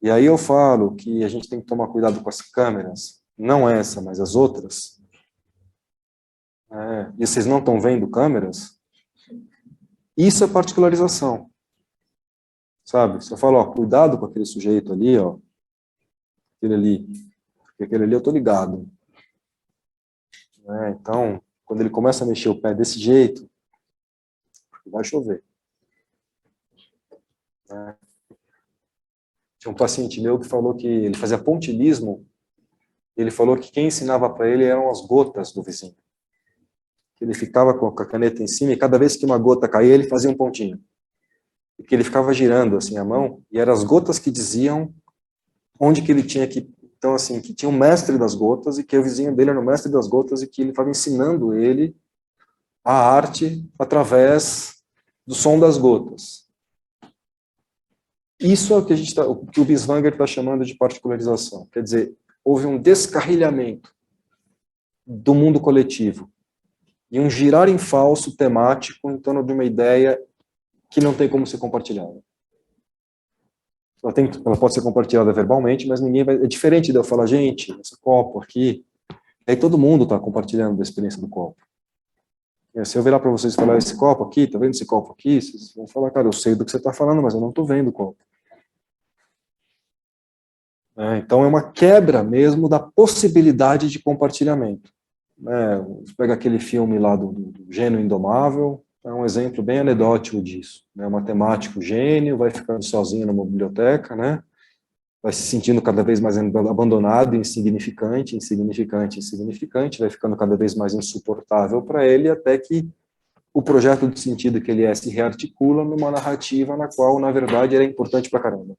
e aí eu falo que a gente tem que tomar cuidado com as câmeras, não essa, mas as outras, e vocês não estão vendo câmeras, isso é particularização. Sabe? Se eu falo, ó, cuidado com aquele sujeito ali, ó, aquele ali, porque aquele ali eu tô ligado. Então, quando ele começa a mexer o pé desse jeito, vai chover. Tinha um paciente meu que falou que ele fazia pontilhismo, e ele falou que quem ensinava para ele eram as gotas do vizinho. Que ele ficava com a caneta em cima, e cada vez que uma gota caía, ele fazia um pontinho. E que ele ficava girando assim a mão, e eram as gotas que diziam onde que ele tinha que... Então, assim, que tinha um mestre das gotas, e que o vizinho dele era o mestre das gotas, e que ele estava ensinando ele a arte através do som das gotas. Isso é o que o que o Binswanger está chamando de particularização. Quer dizer, houve um descarrilhamento do mundo coletivo e um girar em falso temático em torno de uma ideia que não tem como ser compartilhada. Ela pode ser compartilhada verbalmente, mas ninguém vai... É diferente de eu falar, gente, esse copo aqui... Aí todo mundo está compartilhando da experiência do copo. Se eu virar para vocês e falar, esse copo aqui, tá vendo esse copo aqui? Vocês vão falar, cara, eu sei do que você está falando, mas eu não estou vendo o copo. Então é uma quebra mesmo da possibilidade de compartilhamento. Você pega aquele filme lá do Gênio Indomável, é um exemplo bem anedótico disso. Um matemático gênio vai ficando sozinho numa biblioteca, vai se sentindo cada vez mais abandonado, insignificante, vai ficando cada vez mais insuportável para ele, até que o projeto de sentido que ele se rearticula numa narrativa na qual, na verdade, ele é importante pra caramba.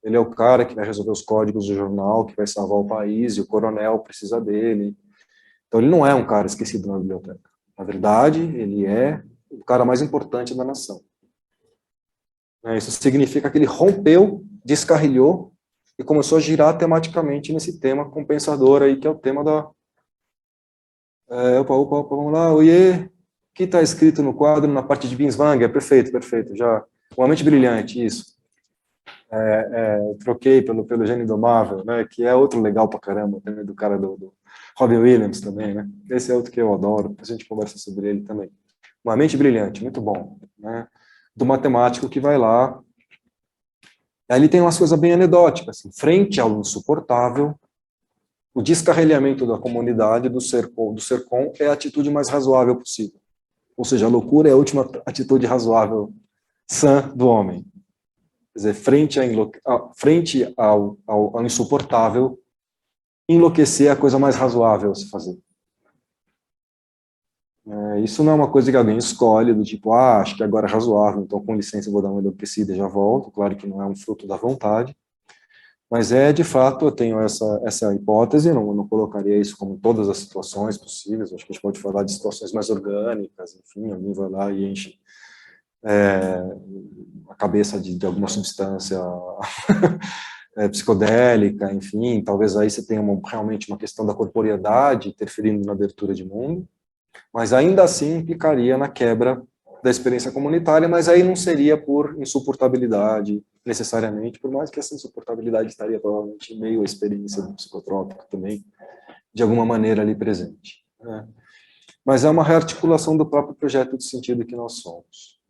Ele é o cara que vai resolver os códigos do jornal, que vai salvar o país, e o coronel precisa dele. Então, ele não é um cara esquecido na biblioteca. Na verdade, ele é o cara mais importante da nação. Isso significa que ele rompeu, descarrilhou, e começou a girar tematicamente nesse tema compensador aí, que é o tema da... vamos lá, oiê, o que está escrito no quadro, na parte de Binswanger? Perfeito, já. Uma mente brilhante, isso. Troquei pelo Gênio Indomável, que é outro legal pra caramba, também, do cara do Robin Williams também, Esse é outro que eu adoro, depois a gente conversa sobre ele também. Uma mente brilhante, muito bom, do matemático que vai lá. Aí ele tem umas coisas bem anedóticas, assim, frente ao insuportável, o descarrilhamento da comunidade do ser com é a atitude mais razoável possível. Ou seja, a loucura é a última atitude razoável, sã do homem. Quer dizer, frente ao insuportável, enlouquecer é a coisa mais razoável a se fazer. Isso não é uma coisa que alguém escolhe, do tipo, acho que agora é razoável, então com licença eu vou dar uma enlouquecida e já volto. Claro que não é um fruto da vontade. Mas de fato, eu tenho essa hipótese, não colocaria isso como todas as situações possíveis, acho que a gente pode falar de situações mais orgânicas, enfim, alguém vai lá e enche a cabeça de alguma substância psicodélica, enfim, talvez aí você tenha realmente uma questão da corporeidade interferindo na abertura de mundo, mas ainda assim implicaria na quebra da experiência comunitária, mas aí não seria por insuportabilidade, necessariamente, por mais que essa insuportabilidade estaria provavelmente em meio à experiência do psicotrópico também, de alguma maneira ali presente, né? Mas é uma rearticulação do próprio projeto de sentido que nós somos.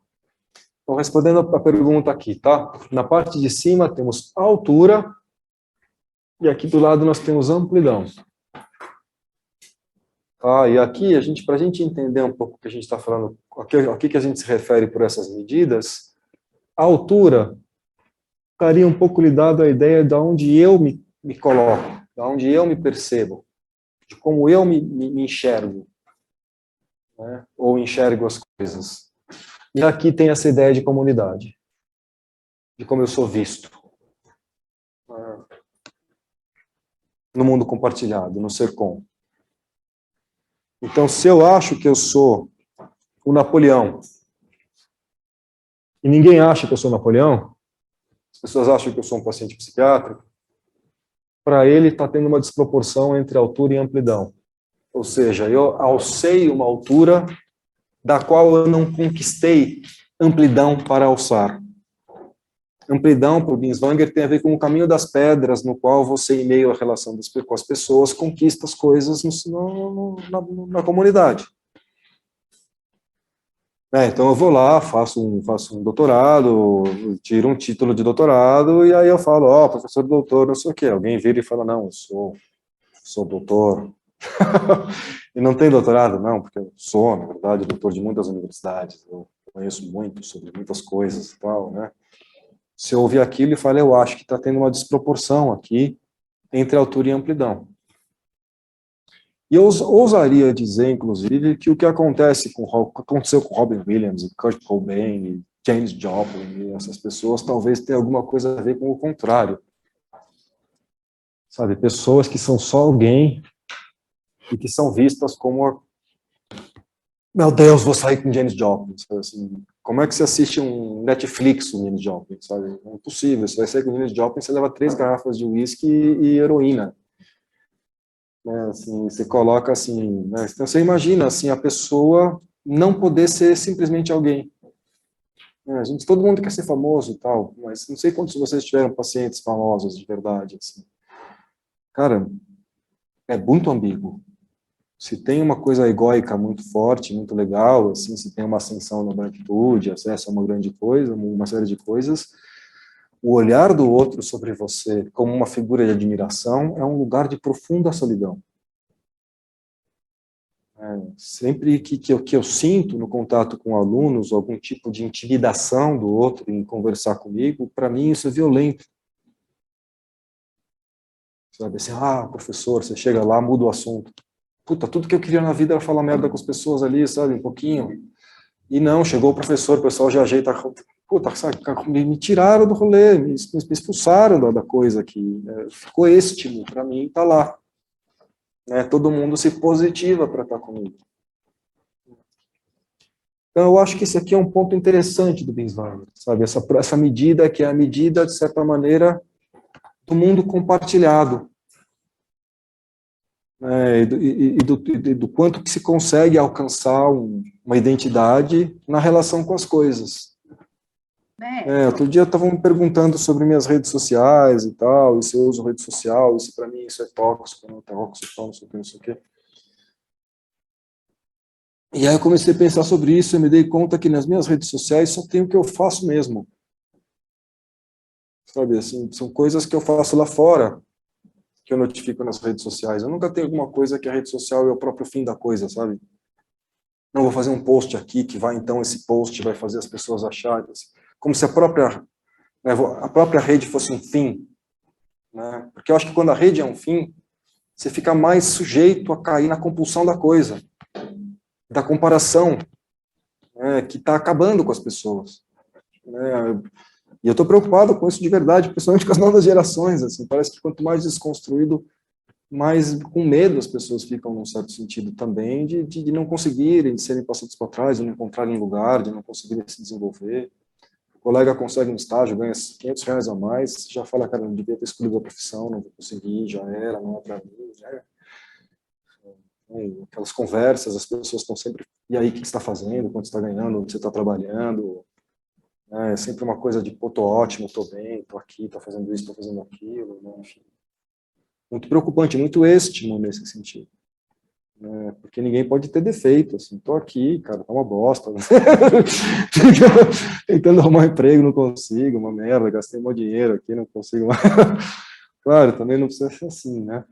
Então, respondendo a pergunta aqui, tá? Na parte de cima temos altura, e aqui do lado nós temos amplidão. E aqui, para a gente entender um pouco o que a gente está falando, a que a gente se refere por essas medidas, a altura estaria um pouco ligado à ideia de onde eu me coloco, de onde eu me percebo, de como eu me enxergo, né? Ou enxergo as coisas. E aqui tem essa ideia de comunidade, de como eu sou visto, no mundo compartilhado, no ser com. Então, se eu acho que eu sou o Napoleão, e ninguém acha que eu sou Napoleão, as pessoas acham que eu sou um paciente psiquiátrico, para ele está tendo uma desproporção entre altura e amplidão. Ou seja, eu alcei uma altura da qual eu não conquistei amplidão para alçar. Amplidão, para o Binswanger, tem a ver com o caminho das pedras, no qual você, em meio à relação com as pessoas, conquista as coisas na comunidade. Então eu vou lá, faço um doutorado, tiro um título de doutorado, e aí eu falo, professor doutor, não sei o quê. Alguém vira e fala, não, eu sou doutor. E não tem doutorado? Não, porque eu sou, na verdade, doutor de muitas universidades, eu conheço muito sobre muitas coisas e tal, né? Se eu ouvir aquilo e falar, eu acho que está tendo uma desproporção aqui entre altura e amplidão. E eu ousaria dizer, inclusive, que o que aconteceu com Robin Williams, e Kurt Cobain, e James Joplin, e essas pessoas, talvez tenha alguma coisa a ver com o contrário. Sabe, pessoas que são só alguém e que são vistas como, meu Deus, vou sair com James Joplin, sabe, assim, como é que você assiste um Netflix com James Joplin, sabe? É impossível, você vai sair com James Joplin, você leva 3 garrafas de uísque e heroína. Assim, você coloca assim, né? Então você imagina assim, a pessoa não poder ser simplesmente alguém. Todo mundo quer ser famoso e tal, mas não sei quantos de vocês tiveram pacientes famosos de verdade. Assim. Cara, é muito ambíguo. Se tem uma coisa egóica muito forte, muito legal, assim, se tem uma ascensão na branquitude, acesso a uma grande coisa, uma série de coisas, o olhar do outro sobre você como uma figura de admiração é um lugar de profunda solidão. Sempre que eu sinto no contato com alunos algum tipo de intimidação do outro em conversar comigo, para mim isso é violento. Sabe assim, professor, você chega lá, muda o assunto. Puta, tudo que eu queria na vida era falar merda com as pessoas ali, sabe, um pouquinho. E não, chegou o professor, o pessoal já ajeita, puta, sabe, me tiraram do rolê, me expulsaram da coisa aqui. Ficou estimo, para mim, tá lá. Todo mundo se positiva para estar comigo. Então, eu acho que esse aqui é um ponto interessante do Binswanger, sabe? Essa medida que é a medida, de certa maneira, do mundo compartilhado. E do quanto que se consegue alcançar uma identidade na relação com as coisas. Outro dia estavam me perguntando sobre minhas redes sociais e tal, e se eu uso rede social, e se para mim isso é tóxico, não é tóxico, não sei o que, não sei o que. E aí eu comecei a pensar sobre isso e me dei conta que nas minhas redes sociais só tem o que eu faço mesmo. Sabe, assim, são coisas que eu faço lá fora, que eu notifico nas redes sociais. Eu nunca tenho alguma coisa que a rede social é o próprio fim da coisa, sabe? Não, vou fazer um post aqui, que vai, então, esse post vai fazer as pessoas acharem, assim, como se a própria rede fosse um fim. Né? Porque eu acho que quando a rede é um fim, você fica mais sujeito a cair na compulsão da coisa, da comparação, que está acabando com as pessoas. E eu estou preocupado com isso de verdade, principalmente com as novas gerações, assim, parece que quanto mais desconstruído, mais com medo as pessoas ficam, num certo sentido, também, de não conseguirem, de serem passados para trás, de não encontrarem lugar, de não conseguirem se desenvolver. O colega consegue um estágio, ganha R$ 500 a mais, já fala, cara, não devia ter escolhido a profissão, não vou conseguir, já era, não é para mim, já era. Aquelas conversas, as pessoas estão sempre, e aí, o que você está fazendo, quanto você está ganhando, onde você está trabalhando, é sempre uma coisa de, pô, tô ótimo, tô bem, tô aqui, tô fazendo isso, tô fazendo aquilo, né? Enfim. Muito preocupante, muito estimo nesse sentido. Né? Porque ninguém pode ter defeito, assim, tô aqui, cara, tá uma bosta. Tentando arrumar um emprego, não consigo, uma merda, gastei meu dinheiro aqui, não consigo mais. Claro, também não precisa ser assim, né?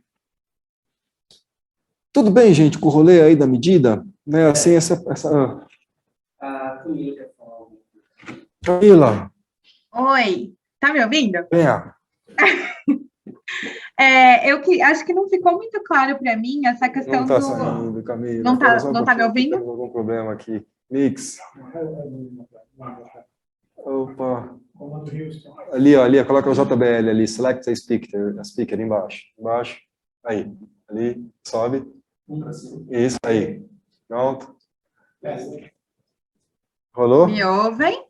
Tudo bem, gente, com o rolê aí da medida? Né? Assim, essa... A Camila quer falar. Camila. Oi, tá me ouvindo? Venha. Acho que não ficou muito claro para mim essa questão não tá saindo, Camila. Não tá me ouvindo? Temos algum problema aqui. Mix. Opa. Ali, ó, ali, coloca o JBL ali, select a speaker embaixo. Embaixo. Aí. Ali, sobe. Isso aí. Pronto. Rolou? Me ouvem?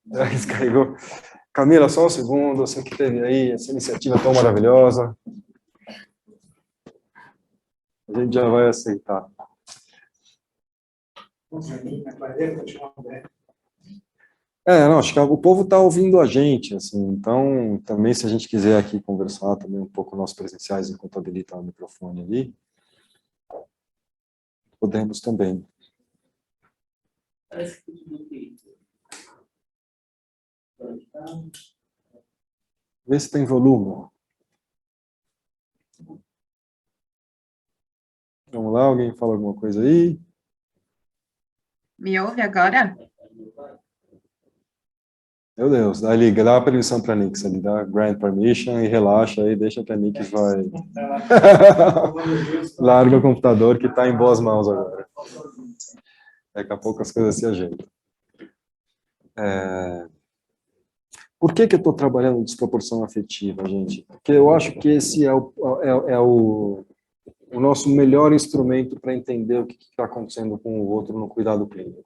Descarregou. Camila, só um segundo, assim que teve aí, essa iniciativa tão maravilhosa. A gente já vai aceitar. Não, acho que o povo está ouvindo a gente, assim, então, também se a gente quiser aqui conversar também um pouco nós presenciais, enquanto habilitar o microfone ali, podemos também. Parece que tudo bem. Vê se tem volume. Vamos lá, alguém fala alguma coisa aí? Me ouve agora? Meu Deus, dá a permissão para a Nix ali, dá grant permission e relaxa aí, deixa que a Nix vai... Larga o computador que está em boas mãos agora. Daqui a pouco as coisas se ajeitam. Por que eu estou trabalhando desproporção afetiva, gente? Porque eu acho que esse é o nosso melhor instrumento para entender o que está acontecendo com o outro no cuidado clínico.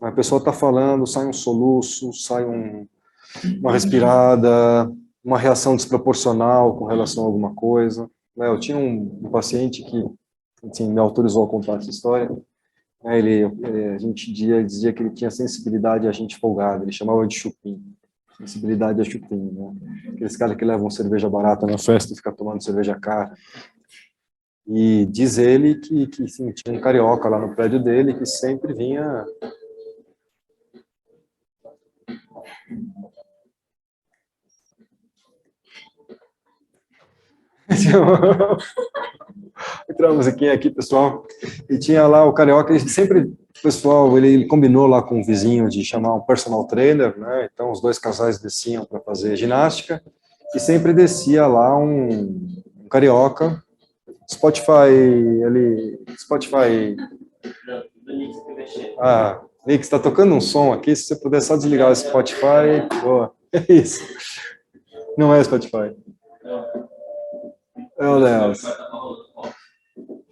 A pessoa está falando, sai um soluço, sai uma respirada, uma reação desproporcional com relação a alguma coisa. Eu tinha um paciente que assim, me autorizou a contar essa história. A gente dizia que ele tinha sensibilidade a gente folgada, ele chamava de chupim. Sensibilidade a chupim, né? Aqueles caras que levam cerveja barata na festa e ficam tomando cerveja cara. E diz ele que sim, tinha um carioca lá no prédio dele que sempre vinha... Entrou uma musiquinha aqui, pessoal. E tinha lá o carioca, ele sempre, o pessoal, ele combinou lá com o vizinho de chamar um personal trainer, né? Então os dois casais desciam para fazer ginástica e sempre descia lá um carioca. Spotify. Nick, está tocando um som aqui, se você puder só desligar o Spotify. Boa, é isso. Não é Spotify. É o Léo.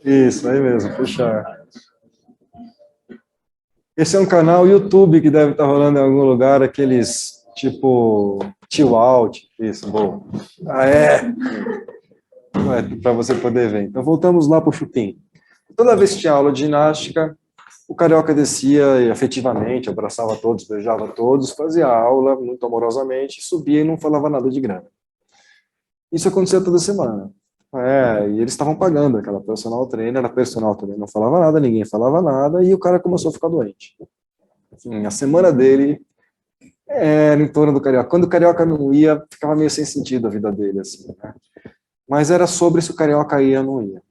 Isso, aí mesmo, puxar. Esse é um canal YouTube que deve estar rolando em algum lugar, aqueles tipo chill out, isso, bom. Para você poder ver. Então voltamos lá para o chupim. Toda vez que tinha aula de ginástica, o carioca descia e afetivamente, abraçava todos, beijava todos, fazia a aula muito amorosamente, subia e não falava nada de grana. Isso acontecia toda semana. E eles estavam pagando aquela personal trainer, a personal também não falava nada, ninguém falava nada, e o cara começou a ficar doente. Assim, a semana dele era em torno do carioca. Quando o carioca não ia, ficava meio sem sentido a vida dele, assim, né? Mas era sobre se o carioca ia ou não ia.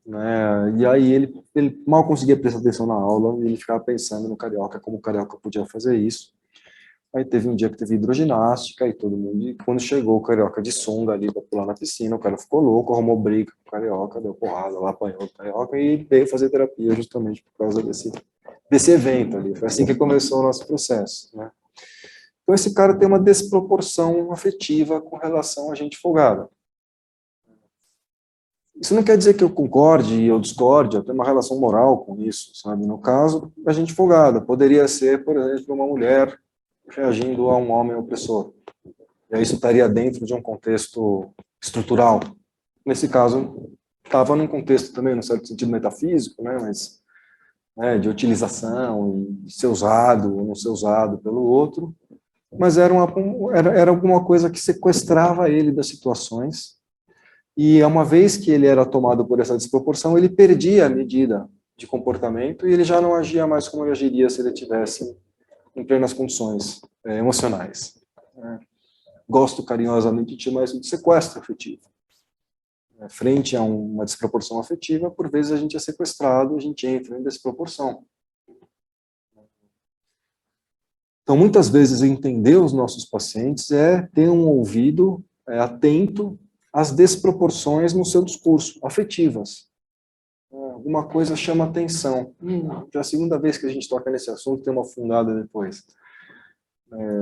Né? E aí ele mal conseguia prestar atenção na aula, e ele ficava pensando no carioca, como o carioca podia fazer isso. Aí teve um dia que teve hidroginástica e todo mundo, e quando chegou o carioca de sunga ali para pular na piscina, o cara ficou louco, arrumou briga com o carioca, deu porrada lá, apanhou o carioca e veio fazer terapia justamente por causa desse evento ali. Foi assim que começou o nosso processo, né? Então esse cara tem uma desproporção afetiva com relação a gente folgada. Isso não quer dizer que eu concorde ou discorde, eu tenho uma relação moral com isso, sabe? No caso, a gente folgada poderia ser, por exemplo, uma mulher reagindo a um homem opressor. E aí isso estaria dentro de um contexto estrutural. Nesse caso, estava num contexto também, num certo sentido metafísico, né, mas de utilização, e de ser usado ou não ser usado pelo outro, mas era alguma coisa que sequestrava ele das situações, e uma vez que ele era tomado por essa desproporção, ele perdia a medida de comportamento, e ele já não agia mais como ele agiria se ele tivesse em plenas condições emocionais. Gosto carinhosamente de chamar isso de sequestro afetivo. Frente a uma desproporção afetiva, por vezes a gente é sequestrado, a gente entra em desproporção. Então, muitas vezes, entender os nossos pacientes é ter um ouvido atento às desproporções no seu discurso, afetivas. Alguma coisa chama atenção. Já é a segunda vez que a gente toca nesse assunto, tem uma afundada depois.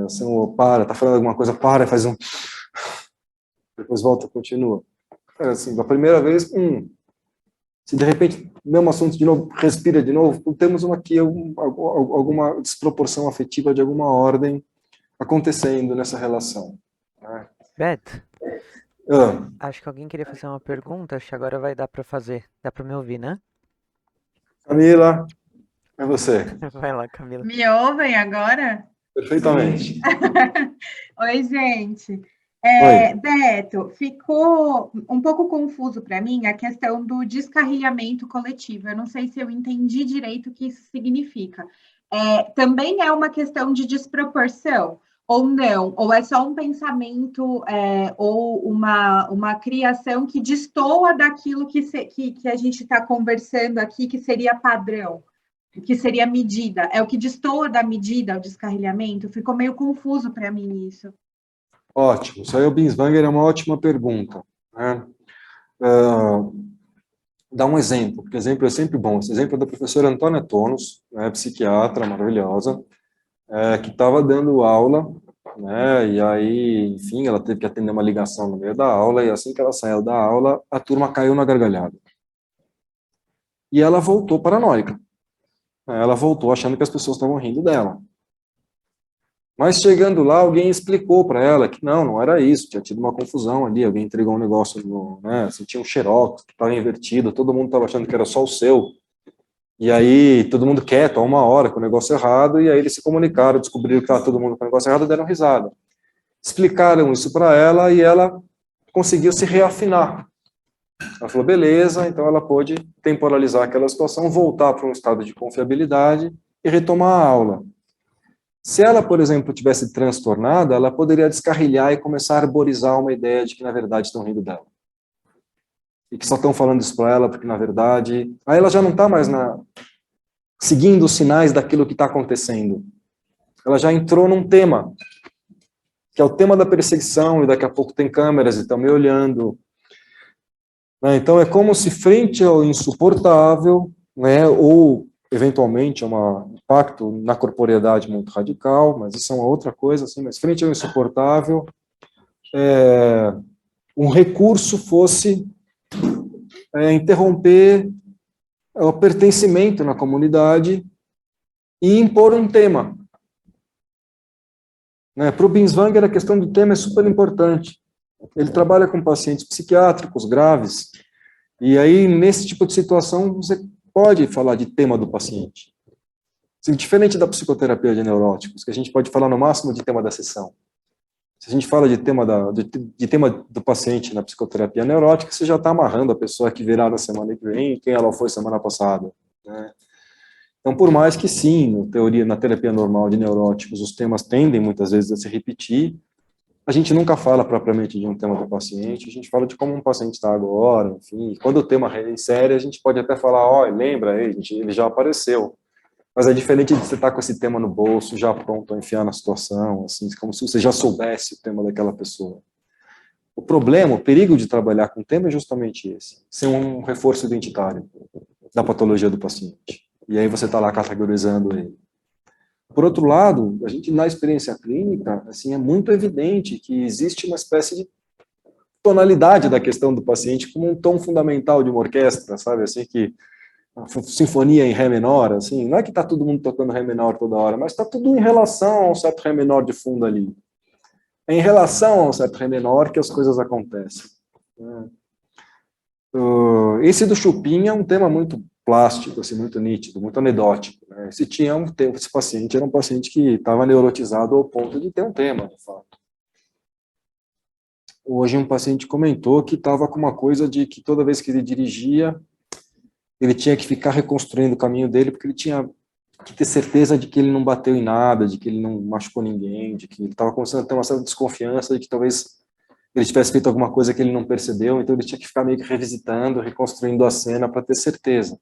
Você está falando alguma coisa, para, faz um... Depois volta, continua. Assim, da primeira vez, se de repente, mesmo assunto de novo, respira de novo, temos aqui alguma desproporção afetiva de alguma ordem acontecendo nessa relação. Beto, acho que alguém queria fazer uma pergunta, acho que agora vai dar para fazer. Dá para me ouvir, né? Camila, é você. Vai lá, Camila. Me ouvem agora? Perfeitamente. Oi, gente. Oi. Beto, ficou um pouco confuso para mim a questão do descarrilhamento coletivo. Eu não sei se eu entendi direito o que isso significa. Também é uma questão de desproporção, ou não? Ou é só um pensamento ou uma criação que destoa daquilo que a gente está conversando aqui, que seria padrão? Que seria medida, é o que destoa da medida, o descarrilhamento? Ficou meio confuso para mim isso. Ótimo, isso aí o Binswanger é uma ótima pergunta. Né? Dá um exemplo, porque exemplo é sempre bom. Esse exemplo é da professora Antônia Tonos, psiquiatra maravilhosa, que estava dando aula, né, e aí, enfim, ela teve que atender uma ligação no meio da aula, e assim que ela saiu da aula, a turma caiu na gargalhada. E ela voltou paranoica. Ela voltou achando que as pessoas estavam rindo dela. Mas chegando lá, alguém explicou para ela que não era isso, tinha tido uma confusão ali, alguém entregou um negócio, assim, tinha um xerox que estava invertido, todo mundo estava achando que era só o seu. E aí, todo mundo quieto, há uma hora, com o negócio errado, e aí eles se comunicaram, descobriram que estava todo mundo com o negócio errado e deram risada. Explicaram isso para ela e ela conseguiu se reafinar. Ela falou, beleza, então ela pôde temporalizar aquela situação, voltar para um estado de confiabilidade e retomar a aula. Se ela, por exemplo, tivesse transtornada, ela poderia descarrilhar e começar a arborizar uma ideia de que, na verdade, estão rindo dela. E que só estão falando isso para ela porque, na verdade... Aí ela já não está mais seguindo os sinais daquilo que está acontecendo. Ela já entrou num tema, que é o tema da perseguição, e daqui a pouco tem câmeras e estão me olhando. Então, é como se frente ao insuportável, ou, eventualmente, a um impacto na corporeidade muito radical, mas isso é uma outra coisa, assim, mas frente ao insuportável, um recurso fosse interromper o pertencimento na comunidade e impor um tema. Para o Binswanger, a questão do tema é super importante. Ele trabalha com pacientes psiquiátricos graves, e aí, nesse tipo de situação, você pode falar de tema do paciente. Diferente da psicoterapia de neuróticos, que a gente pode falar no máximo de tema da sessão. Se a gente fala de tema do paciente na psicoterapia neurótica, você já está amarrando a pessoa que virá na semana que vem, quem ela foi semana passada. Né? Então, por mais que sim, na terapia normal de neuróticos, os temas tendem muitas vezes a se repetir, a gente nunca fala propriamente de um tema do paciente, a gente fala de como um paciente está agora, enfim. Quando o tema reinsere, a gente pode até falar, lembra, ele já apareceu. Mas é diferente de você estar com esse tema no bolso, já pronto a enfiar na situação, assim, como se você já soubesse o tema daquela pessoa. O problema, o perigo de trabalhar com o tema é justamente esse, ser um reforço identitário da patologia do paciente. E aí você está lá categorizando ele. Por outro lado, a gente, na experiência clínica, assim, é muito evidente que existe uma espécie de tonalidade da questão do paciente como um tom fundamental de uma orquestra, sabe, assim, que a sinfonia em ré menor, assim, não é que está todo mundo tocando ré menor toda hora, mas está tudo em relação a um certo ré menor de fundo ali. É em relação a um certo ré menor que as coisas acontecem. Esse do Chopin é um tema muito plástico, assim, muito nítido, muito anedótico. Né? Esse paciente era um paciente que estava neurotizado ao ponto de ter um tema, de fato. Hoje um paciente comentou que estava com uma coisa de que toda vez que ele dirigia, ele tinha que ficar reconstruindo o caminho dele, porque ele tinha que ter certeza de que ele não bateu em nada, de que ele não machucou ninguém, de que ele estava começando a ter uma certa desconfiança de que talvez ele tivesse feito alguma coisa que ele não percebeu, então ele tinha que ficar meio que revisitando, reconstruindo a cena para ter certeza.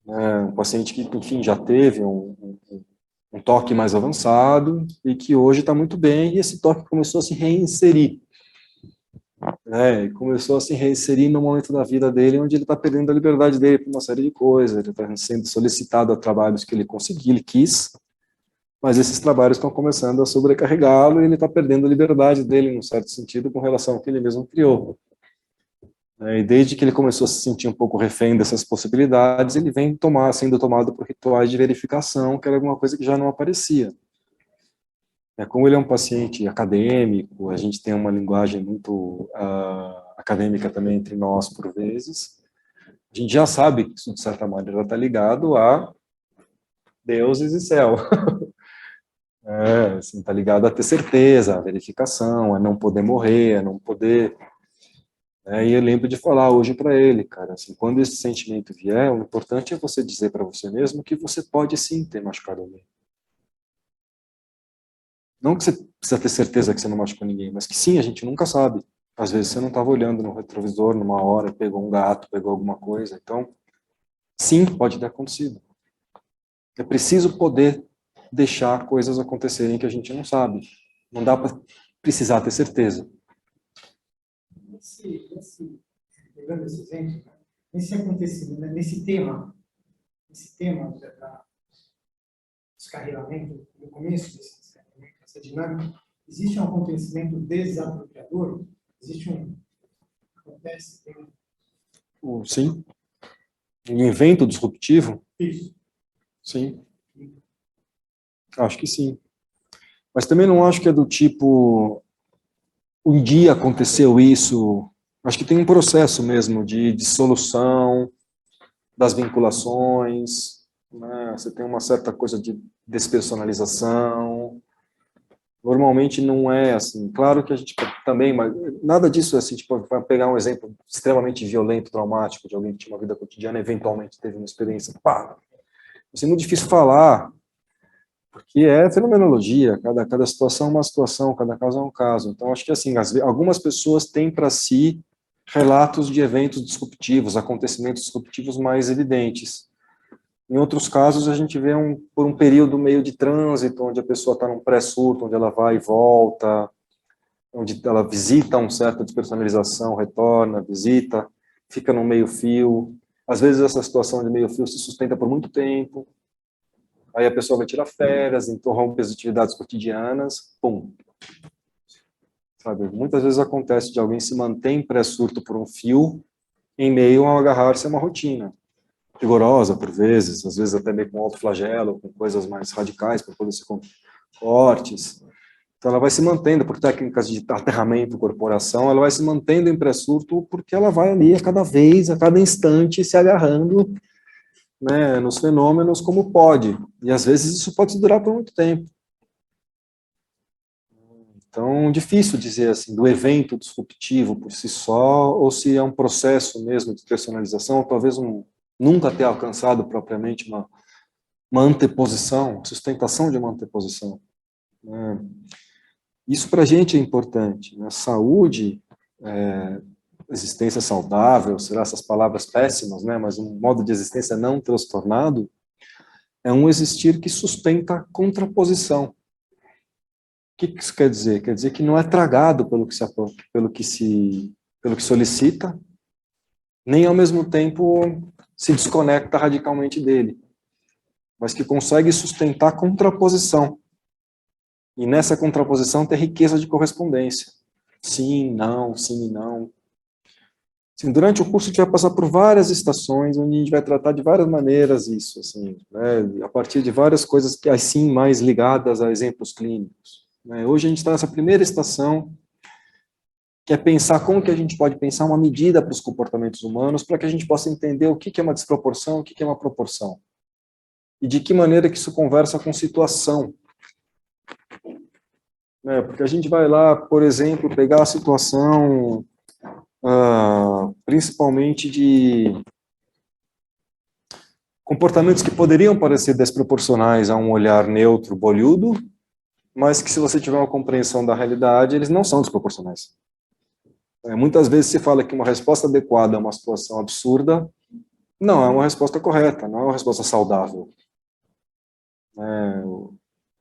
Um paciente que, enfim, já teve um toque mais avançado e que hoje está muito bem, e esse toque começou a se reinserir. Começou a se reinserir no momento da vida dele, onde ele está perdendo a liberdade dele para uma série de coisas, ele está sendo solicitado a trabalhos que ele conseguiu, ele quis, mas esses trabalhos estão começando a sobrecarregá-lo e ele está perdendo a liberdade dele, num certo sentido, com relação ao que ele mesmo criou. E desde que ele começou a se sentir um pouco refém dessas possibilidades, ele vem sendo tomado por rituais de verificação, que era alguma coisa que já não aparecia. Como ele é um paciente acadêmico, a gente tem uma linguagem muito acadêmica também entre nós, por vezes, a gente já sabe que isso, de certa maneira, está ligado a deuses e céu. Assim, está ligado a ter certeza, a verificação, a não poder morrer, a não poder... E eu lembro de falar hoje para ele, cara, assim, quando esse sentimento vier, o importante é você dizer para você mesmo que você pode sim ter machucado alguém. Não que você precisa ter certeza que você não machucou ninguém, mas que sim, a gente nunca sabe. Às vezes você não estava olhando no retrovisor numa hora, pegou um gato, pegou alguma coisa. Então, sim, pode ter acontecido. É preciso poder deixar coisas acontecerem que a gente não sabe. Não dá para precisar ter certeza. Pegando esse exemplo, nesse acontecimento, nesse tema da descarrilamento, no começo desse descarrilamento, essa dinâmica, existe um acontecimento desapropriador? Acontece? Sim. Um evento disruptivo? Isso. Sim. Acho que sim. Mas também não acho que é do tipo, um dia aconteceu isso. Acho que tem um processo mesmo de dissolução das vinculações, né? Você tem uma certa coisa de despersonalização. Normalmente não é assim. Claro que a gente também, mas nada disso é assim, tipo, vai pegar um exemplo extremamente violento, traumático, de alguém que tinha uma vida cotidiana, eventualmente teve uma experiência, pá. Assim, é muito difícil falar, porque é fenomenologia, cada situação é uma situação, cada caso é um caso. Então, acho que assim, algumas pessoas têm para si relatos de eventos disruptivos, acontecimentos disruptivos mais evidentes. Em outros casos, a gente vê por um período meio de trânsito, onde a pessoa está num pré-surto, onde ela vai e volta, onde ela visita uma certa despersonalização, retorna, visita, fica no meio-fio. Às vezes, essa situação de meio-fio se sustenta por muito tempo. Aí a pessoa vai tirar férias, interrompe as atividades cotidianas, pum. Sabe? Muitas vezes acontece de alguém se manter em pré-surto por um fio, em meio a agarrar-se a uma rotina. Rigorosa, por vezes, às vezes até meio com autoflagelo, com coisas mais radicais, para poder ser com cortes. Então ela vai se mantendo, por técnicas de aterramento, corporação, ela vai se mantendo em pré-surto porque ela vai ali a cada vez, a cada instante, se agarrando, né, nos fenômenos como pode. E às vezes isso pode durar por muito tempo. Então, difícil dizer assim, do evento disruptivo por si só, ou se é um processo mesmo de personalização, ou talvez nunca ter alcançado propriamente uma anteposição, sustentação de uma anteposição. Né? Isso para a gente é importante. Né? Saúde, existência saudável, será essas palavras péssimas, né? Mas um modo de existência não transtornado, é um existir que sustenta a contraposição. O que isso quer dizer? Quer dizer que não é tragado pelo que solicita, nem ao mesmo tempo se desconecta radicalmente dele. mas que consegue sustentar contraposição. E nessa contraposição tem riqueza de correspondência. Sim, não, sim, não. Assim, durante o curso a gente vai passar por várias estações, onde a gente vai tratar de várias maneiras isso, assim, né, a partir de várias coisas que, assim, mais ligadas a exemplos clínicos. Né. Hoje a gente está nessa primeira estação, que é pensar como que a gente pode pensar uma medida para os comportamentos humanos, para que a gente possa entender o que é uma desproporção, o que é uma proporção. E de que maneira que isso conversa com situação. Né, porque a gente vai lá, por exemplo, pegar a situação... principalmente de comportamentos que poderiam parecer desproporcionais a um olhar neutro, bolhudo, mas que se você tiver uma compreensão da realidade, eles não são desproporcionais. Muitas vezes se fala que uma resposta adequada a uma situação absurda não é uma resposta correta, não é uma resposta saudável.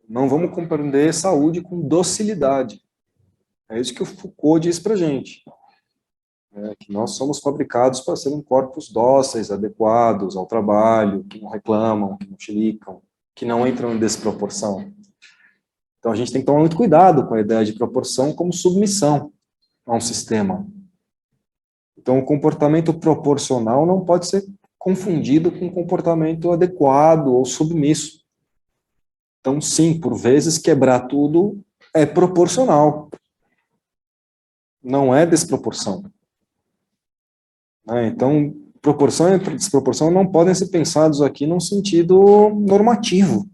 Não vamos compreender saúde com docilidade. É isso que o Foucault diz pra gente. Que nós somos fabricados para serem corpos dóceis, adequados ao trabalho, que não reclamam, que não chilicam, que não entram em desproporção. Então a gente tem que tomar muito cuidado com a ideia de proporção como submissão a um sistema. Então o comportamento proporcional não pode ser confundido com um comportamento adequado ou submisso. Então sim, por vezes quebrar tudo é proporcional, não é desproporção. Então, proporção e desproporção não podem ser pensados aqui num sentido normativo.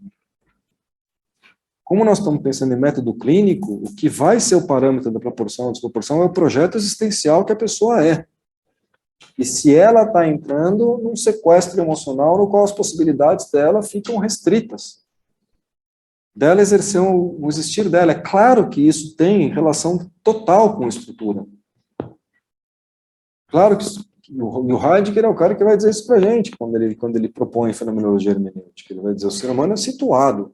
Como nós estamos pensando em método clínico, o que vai ser o parâmetro da proporção ou desproporção é o projeto existencial que a pessoa é. E se ela está entrando num sequestro emocional no qual as possibilidades dela ficam restritas. Dela exercer o existir dela. É claro que isso tem relação total com a estrutura. Claro que e o Heidegger é o cara que vai dizer isso para a gente, quando ele propõe fenomenologia hermenêutica. Ele vai dizer, o ser humano é situado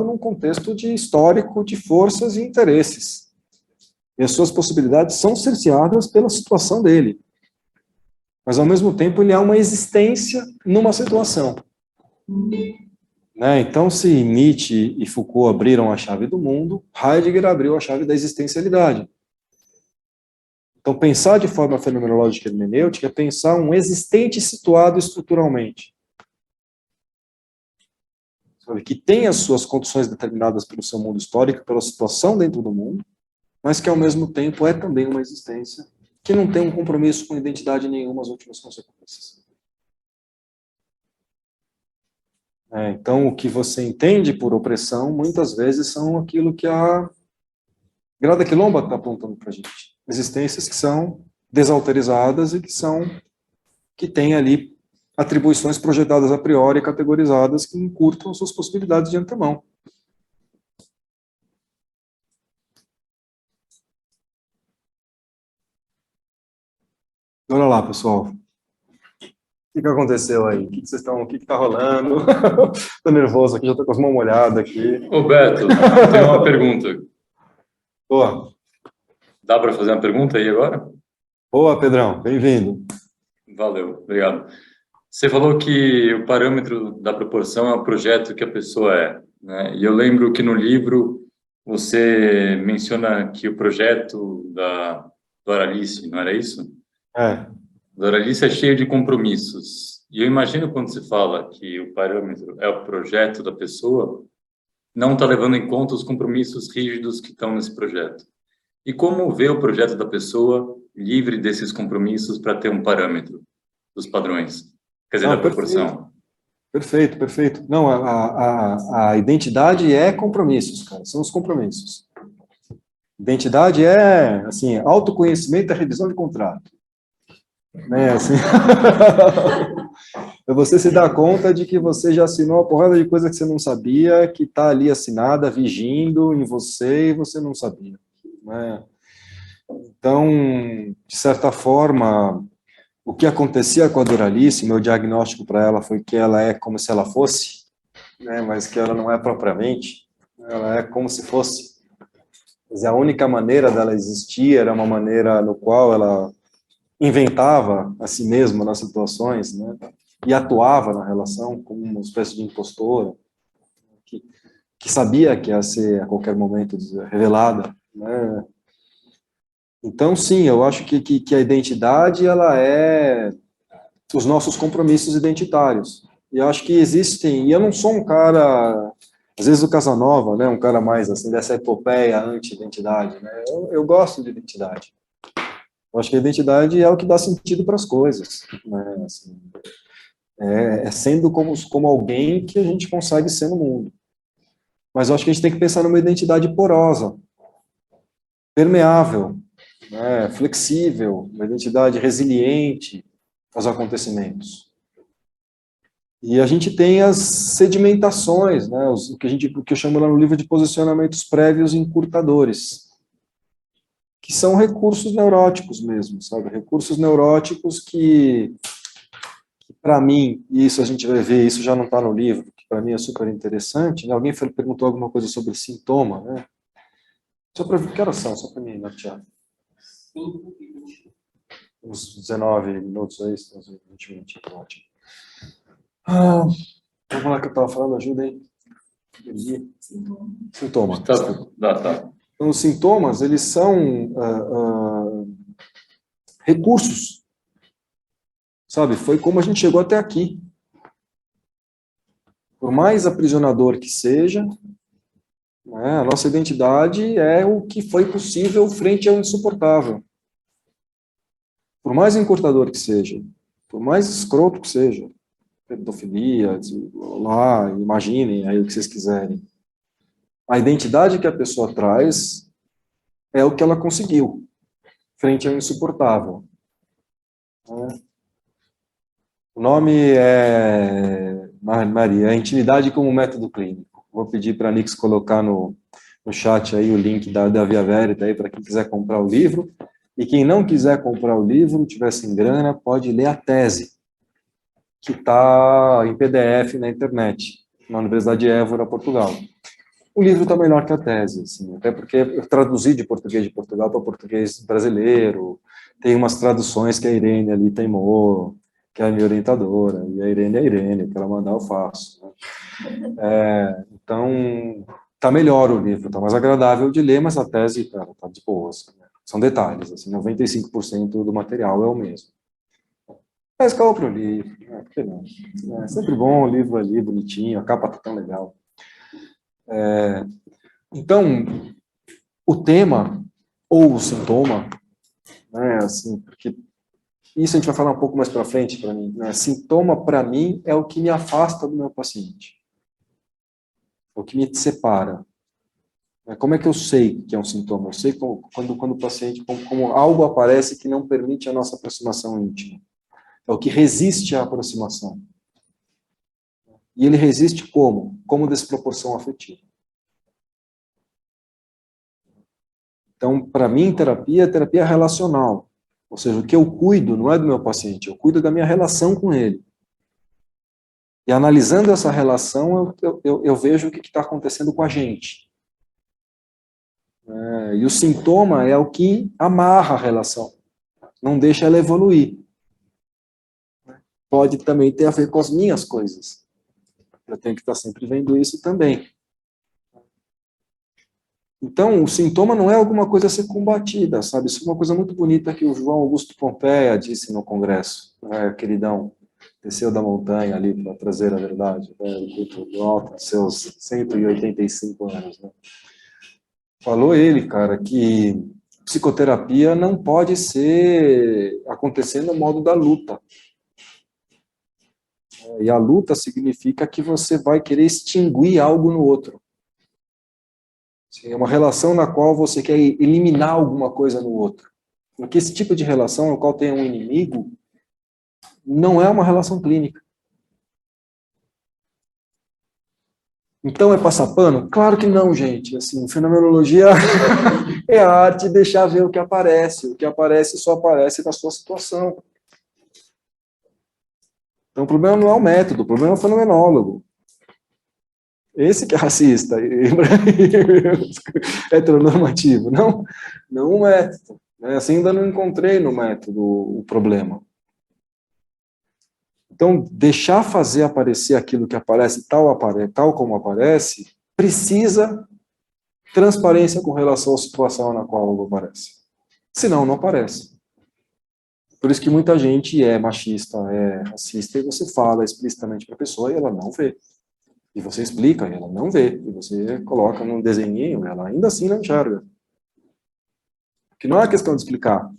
num contexto de histórico, de forças e interesses. E as suas possibilidades são cerceadas pela situação dele. Mas, ao mesmo tempo, ele há uma existência numa situação. Então, se Nietzsche e Foucault abriram a chave do mundo, Heidegger abriu a chave da existencialidade. Então, pensar de forma fenomenológica hermenêutica é pensar um existente situado estruturalmente. Que tem as suas condições determinadas pelo seu mundo histórico, pela situação dentro do mundo, mas que, ao mesmo tempo, é também uma existência que não tem um compromisso com identidade nenhuma às últimas consequências. Então, o que você entende por opressão, muitas vezes, são aquilo que a Grada Quilomba está apontando para a gente. Existências que são desautorizadas e que têm ali atribuições projetadas a priori, categorizadas, que encurtam suas possibilidades de antemão. Olha lá, pessoal. O que aconteceu aí? O que vocês estão? O que está rolando? Estou nervoso aqui, já estou com as mãos molhadas aqui. Ô Beto, tem uma pergunta. Boa. Dá para fazer uma pergunta aí agora? Boa, Pedrão. Bem-vindo. Valeu, obrigado. Você falou que o parâmetro da proporção é o projeto que a pessoa é, né? E eu lembro que no livro você menciona que o projeto do Aralice, não era isso? É. O Aralice é cheio de compromissos. E eu imagino quando você fala que o parâmetro é o projeto da pessoa, não está levando em conta os compromissos rígidos que estão nesse projeto. E como ver o projeto da pessoa livre desses compromissos para ter um parâmetro dos padrões? Quer dizer, da proporção. Perfeito. Não, a identidade é compromissos, cara. São os compromissos. Identidade é, assim, autoconhecimento e revisão de contrato. Assim. É você se dar conta de que você já assinou uma porrada de coisa que você não sabia, que está ali assinada, vigindo em você, e você não sabia. Então, de certa forma, o que acontecia com a Doralice, meu diagnóstico para ela foi que ela é como se ela fosse, mas que ela não é propriamente, ela é como se fosse. Quer dizer, a única maneira dela existir era uma maneira no qual ela inventava a si mesma nas situações, e atuava na relação como uma espécie de impostora, que sabia que ia ser a qualquer momento revelada, né? Então, sim, eu acho que a identidade, ela é os nossos compromissos identitários. E eu acho que existem, e eu não sou um cara, às vezes o Casanova, né, um cara mais assim, dessa epopeia anti-identidade, né? Eu gosto de identidade. Eu acho que a identidade é o que dá sentido para as coisas, né? Assim, sendo como alguém que a gente consegue ser no mundo. Mas eu acho que a gente tem que pensar numa identidade porosa, permeável, né, flexível, uma identidade resiliente aos acontecimentos. E a gente tem as sedimentações, né, o que eu chamo lá no livro de posicionamentos prévios encurtadores, que são recursos neuróticos mesmo, sabe? Recursos neuróticos que para mim, e isso a gente vai ver, isso já não está no livro, que para mim é super interessante, né? Alguém perguntou alguma coisa sobre sintoma, né? Só para ver que horas são, só para mim nortear. Uns 19 minutos aí, uns 20 minutos, ótimo. Vamos lá que eu estava falando, ajuda aí. Sintoma. Tá. Então, os sintomas, eles são recursos, sabe? Foi como a gente chegou até aqui. Por mais aprisionador que seja, né, a nossa identidade é o que foi possível frente ao insuportável. Por mais encurtador que seja, por mais escroto que seja, pedofilia, lá, imaginem aí o que vocês quiserem. A identidade que a pessoa traz é o que ela conseguiu, frente ao insuportável. O nome é, Maria, Intimidade como Método Clínico. Vou pedir para a Nix colocar no chat aí o link da Via Verita aí para quem quiser comprar o livro. E quem não quiser comprar o livro, tiver sem grana, pode ler a tese, que está em PDF na internet, na Universidade de Évora, Portugal. O livro está melhor que a tese, assim, até porque eu traduzi de português de Portugal para português brasileiro, tem umas traduções que a Irene ali teimou, que é a minha orientadora, e a Irene, o que ela mandar eu faço. Né? Então, está melhor o livro, está mais agradável de ler, mas a tese, cara, está de boas. Né? São detalhes, assim, 95% do material é o mesmo. Mas compra o livro, né? Por que não? É sempre bom o livro ali, bonitinho, a capa está tão legal. Então, o tema, ou o sintoma, né, assim, porque isso a gente vai falar um pouco mais para frente para mim, né, sintoma para mim é o que me afasta do meu paciente, o que me separa. Como é que eu sei que é um sintoma? Eu sei quando o paciente, como algo aparece que não permite a nossa aproximação íntima. É o que resiste à aproximação. E ele resiste como? Como desproporção afetiva. Então, para mim, terapia é relacional. Ou seja, o que eu cuido não é do meu paciente, eu cuido da minha relação com ele. E analisando essa relação, eu vejo o que está acontecendo com a gente. E o sintoma é o que amarra a relação, não deixa ela evoluir. Pode também ter a ver com as minhas coisas. Eu tenho que estar sempre vendo isso também. Então, o sintoma não é alguma coisa a ser combatida, sabe? Isso é uma coisa muito bonita que o João Augusto Pompeia disse no Congresso. Queridão, desceu da montanha ali para trazer a verdade, do alto dos seus 185 anos. Né? Falou ele, cara, que psicoterapia não pode ser acontecer no modo da luta. E a luta significa que você vai querer extinguir algo no outro. É uma relação na qual você quer eliminar alguma coisa no outro. Porque esse tipo de relação, no qual tem um inimigo, não é uma relação clínica. Então é passar pano? Claro que não, gente. Assim, fenomenologia é a arte de deixar ver o que aparece. O que aparece só aparece na sua situação. Então o problema não é o método, o problema é o fenomenólogo. Esse que é racista, heteronormativo, não o método. Assim, ainda não encontrei no método o problema. Então, deixar fazer aparecer aquilo que aparece tal como aparece, precisa transparência com relação à situação na qual algo aparece. Senão, não aparece. Por isso que muita gente é machista, é racista, e você fala explicitamente para a pessoa e ela não vê. E você explica e ela não vê. E você coloca num desenhinho, ela ainda assim não enxerga. Que não é questão de explicar.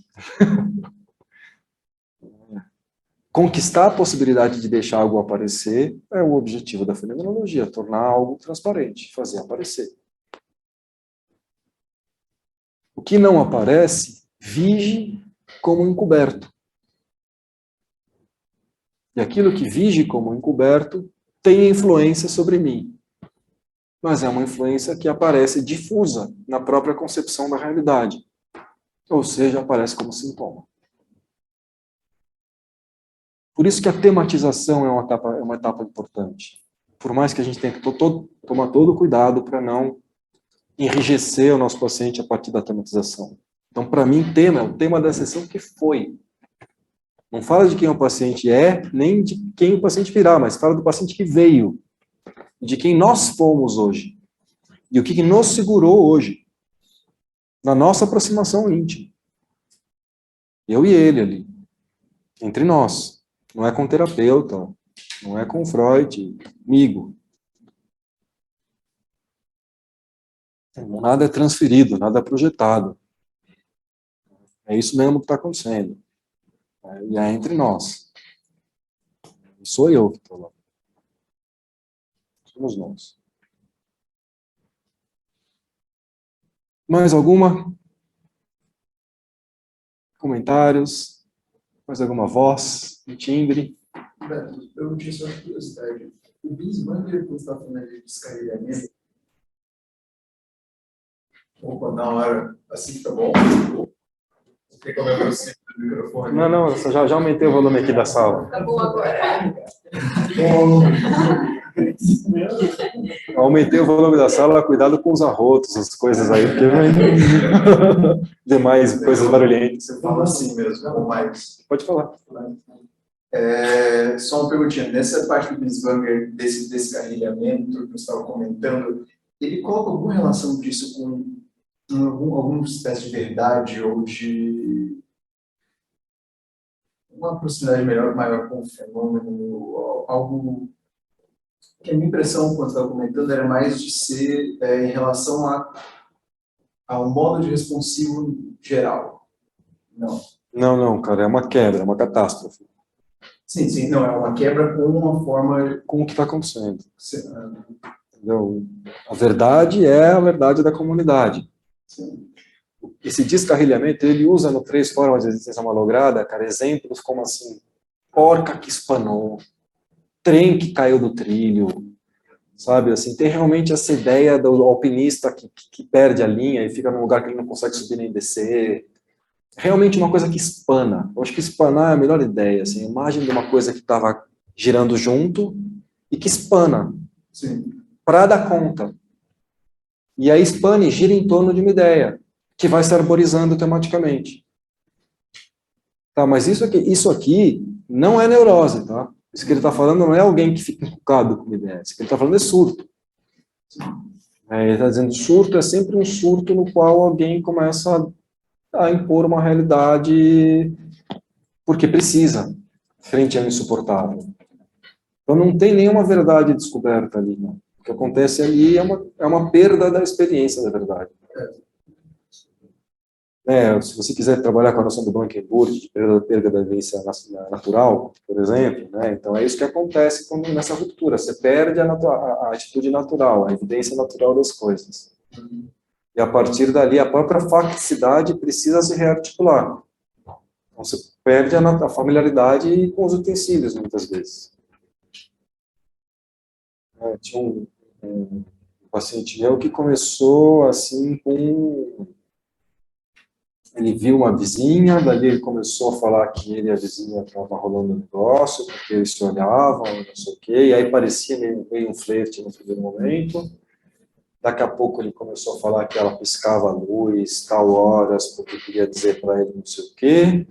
Conquistar a possibilidade de deixar algo aparecer é o objetivo da fenomenologia, tornar algo transparente, fazer aparecer. O que não aparece, vige como encoberto. E aquilo que vige como encoberto tem influência sobre mim. Mas é uma influência que aparece difusa na própria concepção da realidade. Ou seja, aparece como sintoma. Por isso que a tematização é uma etapa importante. Por mais que a gente tenha que tomar todo cuidado para não enrijecer o nosso paciente a partir da tematização. Então, para mim, tema é o tema da sessão que foi. Não fala de quem o paciente é, nem de quem o paciente virá, mas fala do paciente que veio. De quem nós fomos hoje. E o que nos segurou hoje. Na nossa aproximação íntima. Eu e ele ali. Entre nós. Não é com o terapeuta. Não é com o Freud. Comigo. Nada é transferido, nada é projetado. É isso mesmo que está acontecendo. E é entre nós. Sou eu que estou lá. Somos nós. Mais alguma? Comentários? Mais alguma voz? Um timbre? Beto, eu tinha só uma curiosidade. O Binswanger, quando está falando de descarrilhamento, opa, na hora, assim fica bom. Tem como eu consigo o microfone? Não, já aumentei o volume aqui da sala. Tá bom agora. Aumentei o volume da sala, cuidado com os arrotos, as coisas aí, porque demais coisas barulhentas. Você fala assim mesmo, ou mais? Pode falar. Só uma perguntinha, nessa parte do Binswanger, desse descarrilhamento que você estava comentando, ele coloca alguma relação disso com alguma espécie de verdade ou de uma proximidade maior com o fenômeno, algo que a minha impressão, quando estava comentando, era mais de ser em relação a um modo de responsivo geral. Não. Não, cara, é uma quebra, é uma catástrofe. Sim, não, é uma quebra com uma forma... Com o que está acontecendo. Entendeu? A verdade é a verdade da comunidade. Sim. Esse descarrilhamento, ele usa no 3 formas de existência malograda, cara, exemplos como assim, porca que espanou, trem que caiu do trilho, sabe, assim, tem realmente essa ideia do alpinista que perde a linha e fica num lugar que ele não consegue subir nem descer, realmente uma coisa que espana. Eu acho que espanar é a melhor ideia, assim, a imagem de uma coisa que estava girando junto e que espana, para dar conta. E aí espana e gira em torno de uma ideia, que vai se arborizando tematicamente. Tá, mas isso aqui não é neurose, tá? Isso que ele está falando não é alguém que fica encucado com uma ideia. Isso que ele está falando é surto. Ele está dizendo surto é sempre um surto no qual alguém começa a impor uma realidade porque precisa, frente ao insuportável. Então não tem nenhuma verdade descoberta ali, não. O que acontece ali é uma perda da experiência da verdade. Se você quiser trabalhar com a noção do Blankenburg, de perda da vivência natural, por exemplo, né? Então é isso que acontece nessa ruptura. Você perde a atitude natural, a evidência natural das coisas. E a partir dali, a própria facticidade precisa se rearticular. Então você perde a familiaridade com os utensílios, muitas vezes. Tinha um paciente meu que começou assim com... Ele viu uma vizinha, dali ele começou a falar que ele e a vizinha estavam rolando um negócio, porque eles se olhavam, não sei o quê, e aí parecia meio um flerte no primeiro momento. Daqui a pouco ele começou a falar que ela piscava a luz, tal horas, porque queria dizer para ele não sei o quê.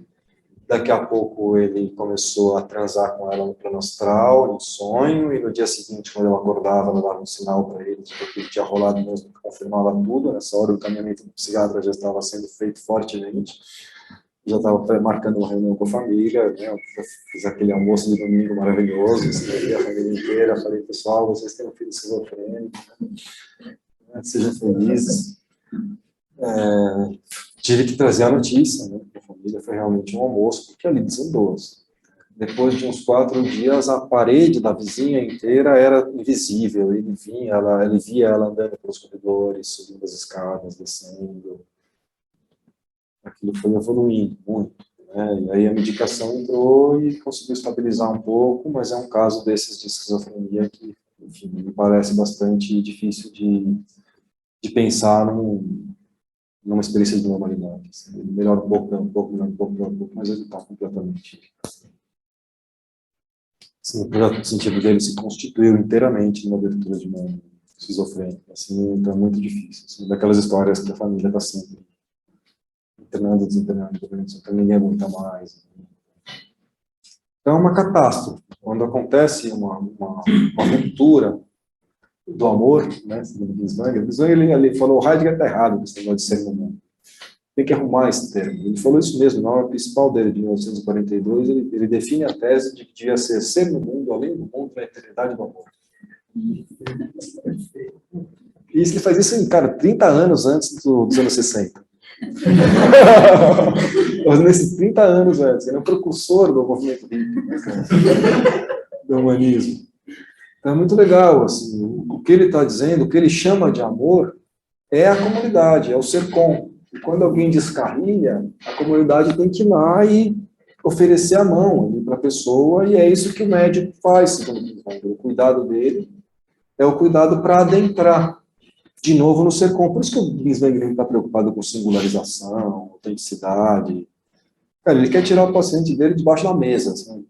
daqui a pouco ele começou a transar com ela no plano astral, no sonho, e no dia seguinte, quando ela acordava, ela dava um sinal para ele, que tinha rolado mesmo, que confirmava tudo. Nessa hora o caminhamento do psiquiatra já estava sendo feito fortemente, já estava marcando uma reunião com a família, né? Eu fiz aquele almoço de domingo maravilhoso, escrevi a família inteira, falei, pessoal, vocês têm um filho esquizofrênico, né? Sejam felizes. Tive que trazer a notícia, né, para a família. Foi realmente um almoço, porque ali desandou. Depois de uns 4 dias, a parede da vizinha inteira era invisível. Ele via ela andando pelos corredores, subindo as escadas, descendo. Aquilo foi evoluindo muito, né? E aí a medicação entrou e conseguiu estabilizar um pouco, mas é um caso desses de esquizofrenia que, enfim, me parece bastante difícil de pensar numa experiência de normalidade. Assim. Ele melhora um pouco, mas ele está completamente... Assim, o sentido dele se constituiu inteiramente numa abertura de uma esquizofrênica. Assim, então é muito difícil. Assim, daquelas histórias que a família está sempre internando, desinternando, então ninguém aguenta mais. Então é uma catástrofe. Quando acontece uma ruptura do amor, né, segundo Biswang, ele falou, o Heidegger está errado nesse negócio de ser no mundo. Tem que arrumar esse termo. Ele falou isso mesmo, na obra principal dele, de 1942, ele define a tese de que devia ser no mundo, além do mundo, a eternidade do amor. E ele faz isso, cara, 30 anos antes dos anos 60. Nesses 30 anos antes, ele é um precursor do movimento hippie, né, do humanismo. Então é muito legal, assim, o que ele está dizendo, o que ele chama de amor é a comunidade, é o ser com. E quando alguém descarrilha, a comunidade tem que ir lá e oferecer a mão para a pessoa, e é isso que o médico faz, segundo o cuidado dele é o cuidado para adentrar de novo no ser com. Por isso que o Biswang está preocupado com singularização, autenticidade. Cara, ele quer tirar o paciente dele debaixo da mesa, assim.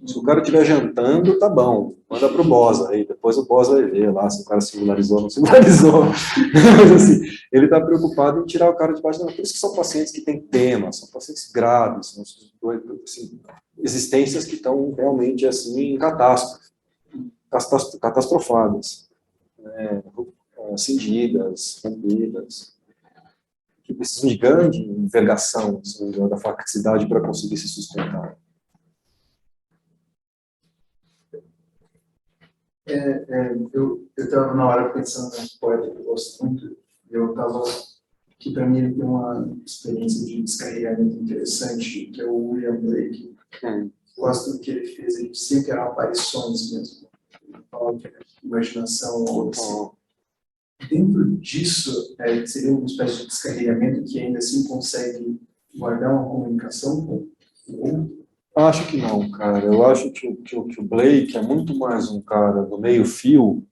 Se o cara estiver jantando, tá bom, manda pro boss aí, depois o boss vai ver lá se o cara singularizou ou não singularizou. Mas assim, ele está preocupado em tirar o cara de baixo da mesa. Por isso que são pacientes que têm temas, são pacientes graves, são assim, existências que estão realmente assim em catastrofadas, cindidas, rompidas, que precisam de grande envergação, assim, da flexibilidade para conseguir se sustentar. Eu estava na hora pensando num poeta que eu gosto muito, e eu estava, que para mim ele tem uma experiência de descarregamento interessante, que é o William Blake. Gosto do que ele fez, ele sempre eram aparições mesmo. Ele fala que é imaginação ou assim. Dentro disso, seria uma espécie de descarregamento que ainda assim consegue guardar uma comunicação com o outro? Acho que não, cara. Eu acho que o Blake é muito mais um cara do meio fio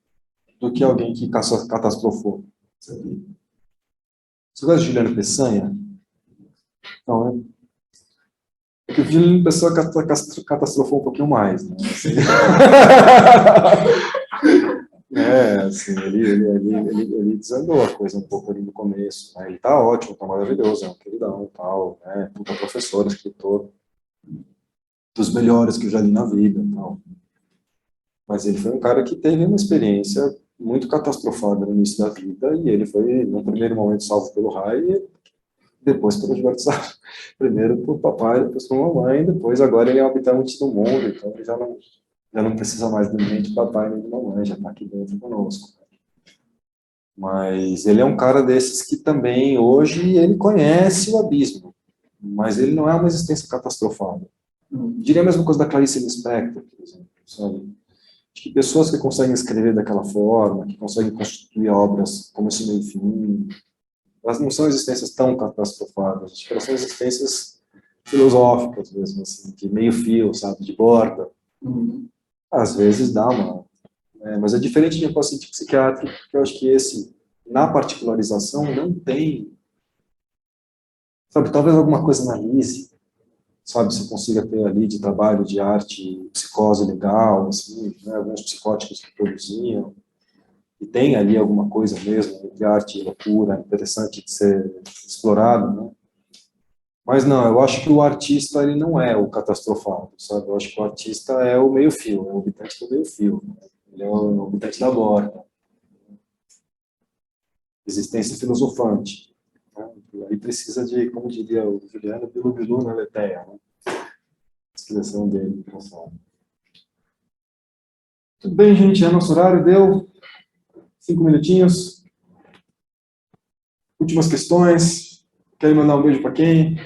do que alguém que catastrofou. Sabe? Você gosta de Juliano Peçanha? Não, né? É que o Juliano Peçanha catastrofou um pouquinho mais, né? Assim, ele desandou a coisa um pouco ali no começo. Né? Ele tá ótimo, tá maravilhoso, é um queridão e tal, né? Puta professor, escritor, dos melhores que eu já li na vida e tal. Mas ele foi um cara que teve uma experiência muito catastrofada no início da vida, e ele foi, no primeiro momento, salvo pelo Rai, e depois pelo Gilberto Sarro. Primeiro por papai, depois por mamãe, depois agora ele é um habitante do mundo, então ele já não precisa mais nem de papai nem de mamãe, já está aqui dentro conosco. Mas ele é um cara desses que também, hoje, ele conhece o abismo, mas ele não é uma existência catastrofada. Diria a mesma coisa da Clarice Lispector, por exemplo, sabe? Acho que pessoas que conseguem escrever daquela forma, que conseguem constituir obras como esse meio fim, elas não são existências tão catastrofadas, acho que elas são existências filosóficas mesmo, assim, de meio fio, sabe, de borda. Às vezes dá uma... mas é diferente de um paciente psiquiátrico, porque eu acho que esse, na particularização, não tem... Sabe, talvez alguma coisa na Lise, sabe, se consiga ter ali de trabalho de arte, psicose legal, assim, né, alguns psicóticos que produziam, e tem ali alguma coisa mesmo entre arte e loucura, interessante de ser explorado, né? Mas não, eu acho que o artista, ele não é o catastrofado, sabe? Eu acho que o artista é o meio-fio, é o habitante do meio-fio. Ele é o habitante da borda. Existência filosofante. Né? E aí precisa de, como diria o Juliano, bilu-bilu na leteia, né? A expressão dele, engraçado. Tudo bem, gente, é nosso horário, deu 5 minutinhos. Últimas questões. Querem mandar um beijo para quem?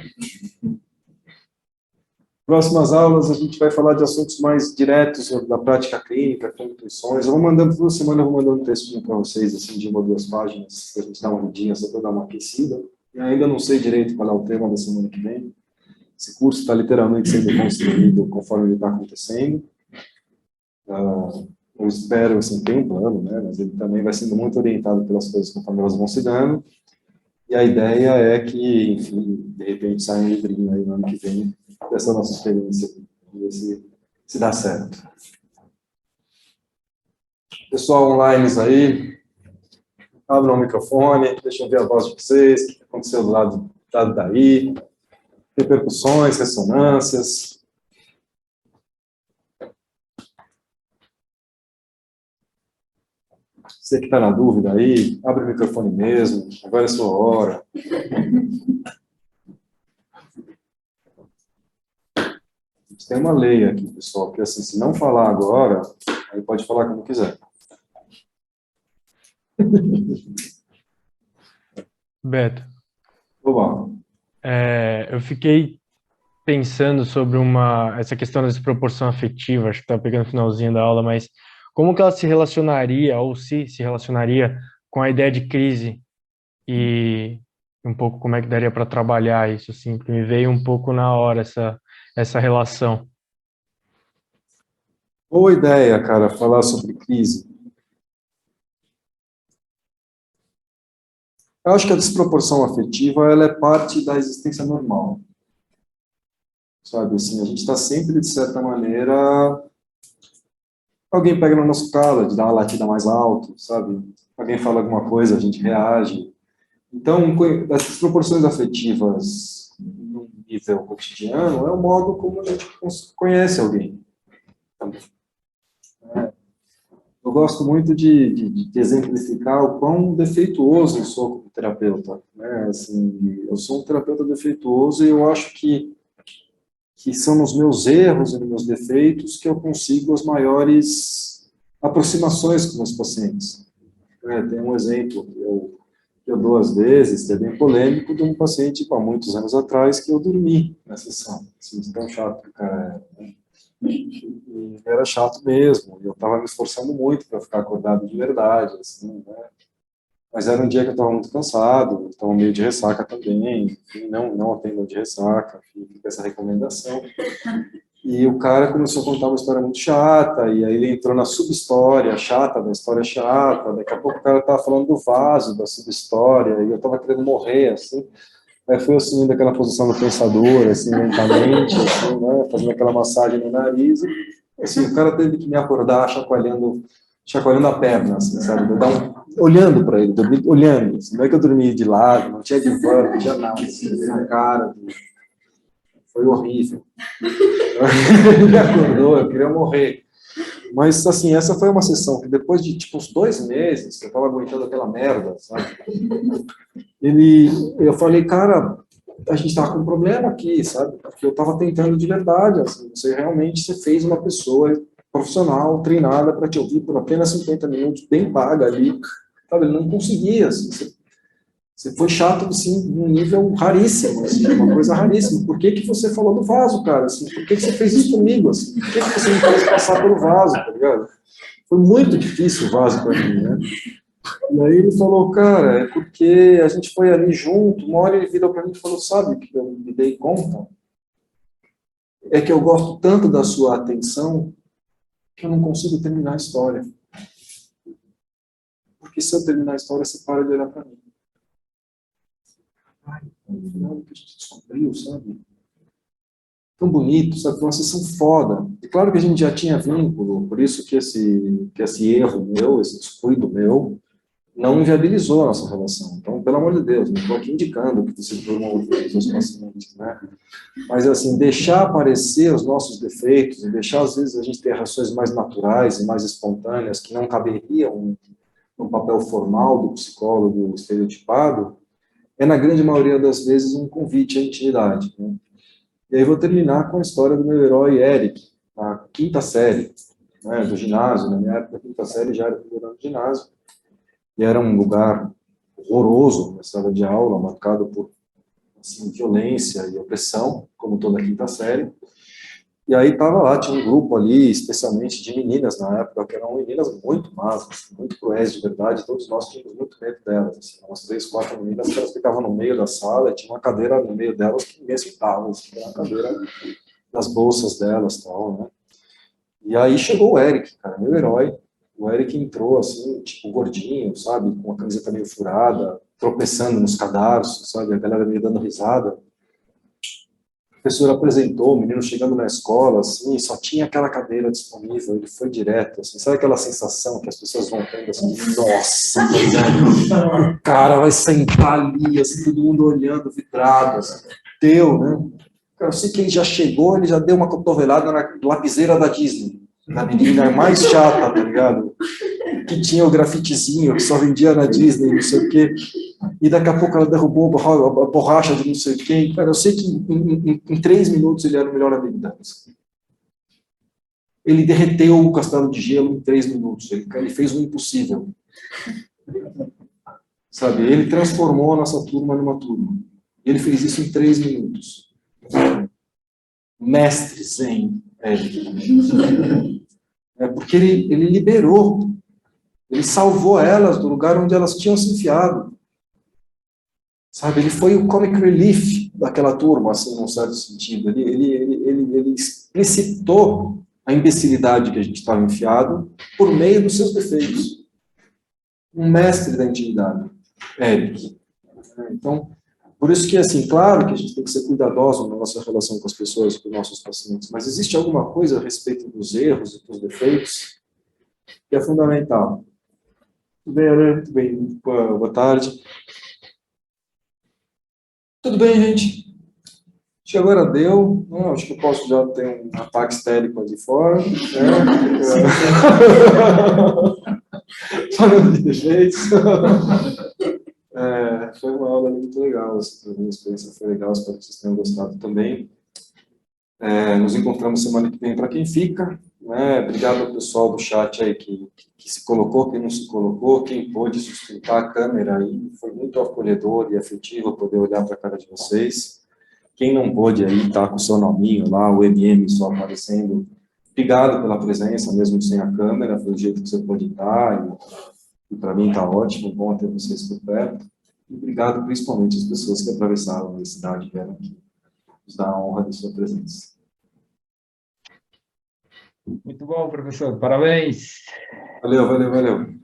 Próximas aulas a gente vai falar de assuntos mais diretos da prática clínica, com intuições. Eu vou mandando, toda semana eu vou mandando um textinho para vocês, assim, de 1 ou 2 páginas, para a gente dar uma lidinha, só para dar uma aquecida. Eu ainda não sei direito qual é o tema da semana que vem. Esse curso está literalmente sendo construído conforme ele está acontecendo. Eu espero, assim, tem um plano, né, mas ele também vai sendo muito orientado pelas coisas conforme elas vão se dando. E a ideia é que, enfim, de repente saia um livrinho aí no ano que vem, dessa nossa experiência, ver se dá certo. Pessoal online aí, abram o microfone, deixa eu ver a voz de vocês, o que aconteceu do lado daí, repercussões, ressonâncias. Você que está na dúvida aí, abre o microfone mesmo, agora é a sua hora. Tem uma lei aqui, pessoal, que assim, se não falar agora, aí pode falar como quiser. Beto, Oba. eu fiquei pensando sobre essa questão da desproporção afetiva, acho que está pegando o finalzinho da aula, mas como que ela se relacionaria, ou se relacionaria, com a ideia de crise e um pouco como é que daria para trabalhar isso, assim, porque me veio um pouco na hora essa relação. Boa ideia, cara, falar sobre crise. Eu acho que a desproporção afetiva, ela é parte da existência normal. Sabe, assim, a gente está sempre, de certa maneira, alguém pega no nosso calo, de dar uma latida mais alto, sabe? Alguém fala alguma coisa, a gente reage. Então, as desproporções afetivas no nível cotidiano é o modo como a gente conhece alguém. Eu gosto muito de exemplificar o quão defeituoso eu sou como terapeuta. Né? Assim, eu sou um terapeuta defeituoso e eu acho que são nos meus erros e nos meus defeitos que eu consigo as maiores aproximações com meus pacientes. Tem um exemplo que eu dou às vezes, que é bem polêmico, de um paciente há muitos anos atrás que eu dormi na sessão. Assim, tão chato que o cara era. Né? E era chato mesmo, eu estava me esforçando muito para ficar acordado de verdade, assim, né? Mas era um dia que eu estava muito cansado, estava meio de ressaca também, e não atendo de ressaca, fica essa recomendação. E o cara começou a contar uma história muito chata, e aí ele entrou na subhistória chata da história chata, daqui a pouco o cara estava falando do vaso da subhistória, e eu estava querendo morrer, assim. Aí fui assumindo aquela posição do pensador, assim, lentamente, assim, né, fazendo aquela massagem no nariz, e, assim, o cara teve que me acordar chacoalhando a perna, assim, sabe, olhando para ele, olhando, assim, não é que eu dormi de lado, não tinha divã, não tinha nada, assim, na cara, foi horrível. Ele me acordou, eu queria morrer. Mas, assim, essa foi uma sessão que depois de, tipo, uns 2 meses, que eu tava aguentando aquela merda, sabe? Eu falei, cara, a gente tá com um problema aqui, sabe? Porque eu tava tentando de verdade, assim, você fez uma pessoa profissional, treinada para te ouvir por apenas 50 minutos, bem paga ali, sabe? Ele não conseguia, assim, você foi chato, assim, num nível raríssimo, assim, uma coisa raríssima. Por que você falou do vaso, cara? Assim, por que você fez isso comigo? Assim? Por que você me fez passar pelo vaso, tá ligado? Foi muito difícil o vaso para mim, né? E aí ele falou, cara, é porque a gente foi ali junto, uma hora ele virou para mim e falou, sabe o que eu me dei conta? É que eu gosto tanto da sua atenção que eu não consigo terminar a história. Porque se eu terminar a história, você para de olhar para mim. No final que a gente descobriu, sabe? Tão bonito, sabe? Foi uma sessão foda. E claro que a gente já tinha vínculo, por isso que esse erro meu, esse descuido meu, não inviabilizou a nossa relação. Então, pelo amor de Deus, não estou aqui indicando que você durma com os seus pacientes, né? Mas, assim, deixar aparecer os nossos defeitos, e deixar, às vezes, a gente ter reações mais naturais e mais espontâneas, que não caberiam no papel formal do psicólogo estereotipado, é, na grande maioria das vezes, um convite à intimidade, né? E aí vou terminar com a história do meu herói Eric, na 5ª série, né, do ginásio. Na minha época, a 5ª série já era o primeiro ano de ginásio, e era um lugar horroroso na sala de aula, marcado por, assim, violência e opressão, como toda a 5ª série. E aí estava lá, tinha um grupo ali, especialmente de meninas na época, que eram meninas muito más, muito cruéis de verdade, todos nós tínhamos muito medo delas. Assim, umas 3, 4 meninas que elas ficavam no meio da sala, e tinha uma cadeira no meio delas que ninguém sentava, assim, uma cadeira nas bolsas delas e tal, né? E aí chegou o Eric, cara, meu herói. O Eric entrou, assim, tipo, gordinho, sabe, com a camiseta meio furada, tropeçando nos cadarços, sabe, a galera meio dando risada. O professor apresentou, o menino chegando na escola, assim, só tinha aquela cadeira disponível, ele foi direto, assim, sabe aquela sensação que as pessoas vão tendo, assim, nossa, o cara vai sentar ali, assim, todo mundo olhando, vidrado, assim, deu, né? Eu sei que ele já chegou, ele já deu uma cotovelada na lapiseira da Disney, da menina mais chata, tá ligado? Que tinha o grafitezinho, que só vendia na Disney, não sei o quê. E daqui a pouco ela derrubou a borracha de não sei quem. Cara, eu sei que em 3 minutos ele era o melhor amigo delas. Ele derreteu o castelo de gelo em 3 minutos. Ele fez o impossível. Sabe? Ele transformou a nossa turma numa turma. Ele fez isso em 3 minutos. Mestre Zen. Porque ele liberou. Ele salvou elas do lugar onde elas tinham se enfiado. Sabe, ele foi o comic relief daquela turma, assim, num certo sentido. Ele explicitou a imbecilidade que a gente estava enfiado por meio dos seus defeitos. Um mestre da intimidade, Eric. Então, por isso que, assim, claro que a gente tem que ser cuidadoso na nossa relação com as pessoas, com os nossos pacientes, mas existe alguma coisa a respeito dos erros e dos defeitos que é fundamental. Muito bem, boa tarde. Tudo bem, gente? Acho que agora deu. Acho que eu posso já ter um ataque histérico ali fora. Falando de defeitos. Foi uma aula muito legal. Assim, a minha experiência foi legal. Espero que vocês tenham gostado também. Nos encontramos semana que vem para quem fica. Obrigado ao pessoal do chat aí que se colocou, quem não se colocou, quem pôde sustentar a câmera aí. Foi muito acolhedor e afetivo poder olhar para a cara de vocês. Quem não pôde aí, tá com o seu nominho lá, o MM só aparecendo. Obrigado pela presença, mesmo sem a câmera, foi o jeito que você pôde estar, e para mim está ótimo, bom ter vocês por perto. E obrigado principalmente às pessoas que atravessaram a cidade, vieram aqui nos dar a honra de sua presença. Muito bom, professor. Parabéns. Valeu.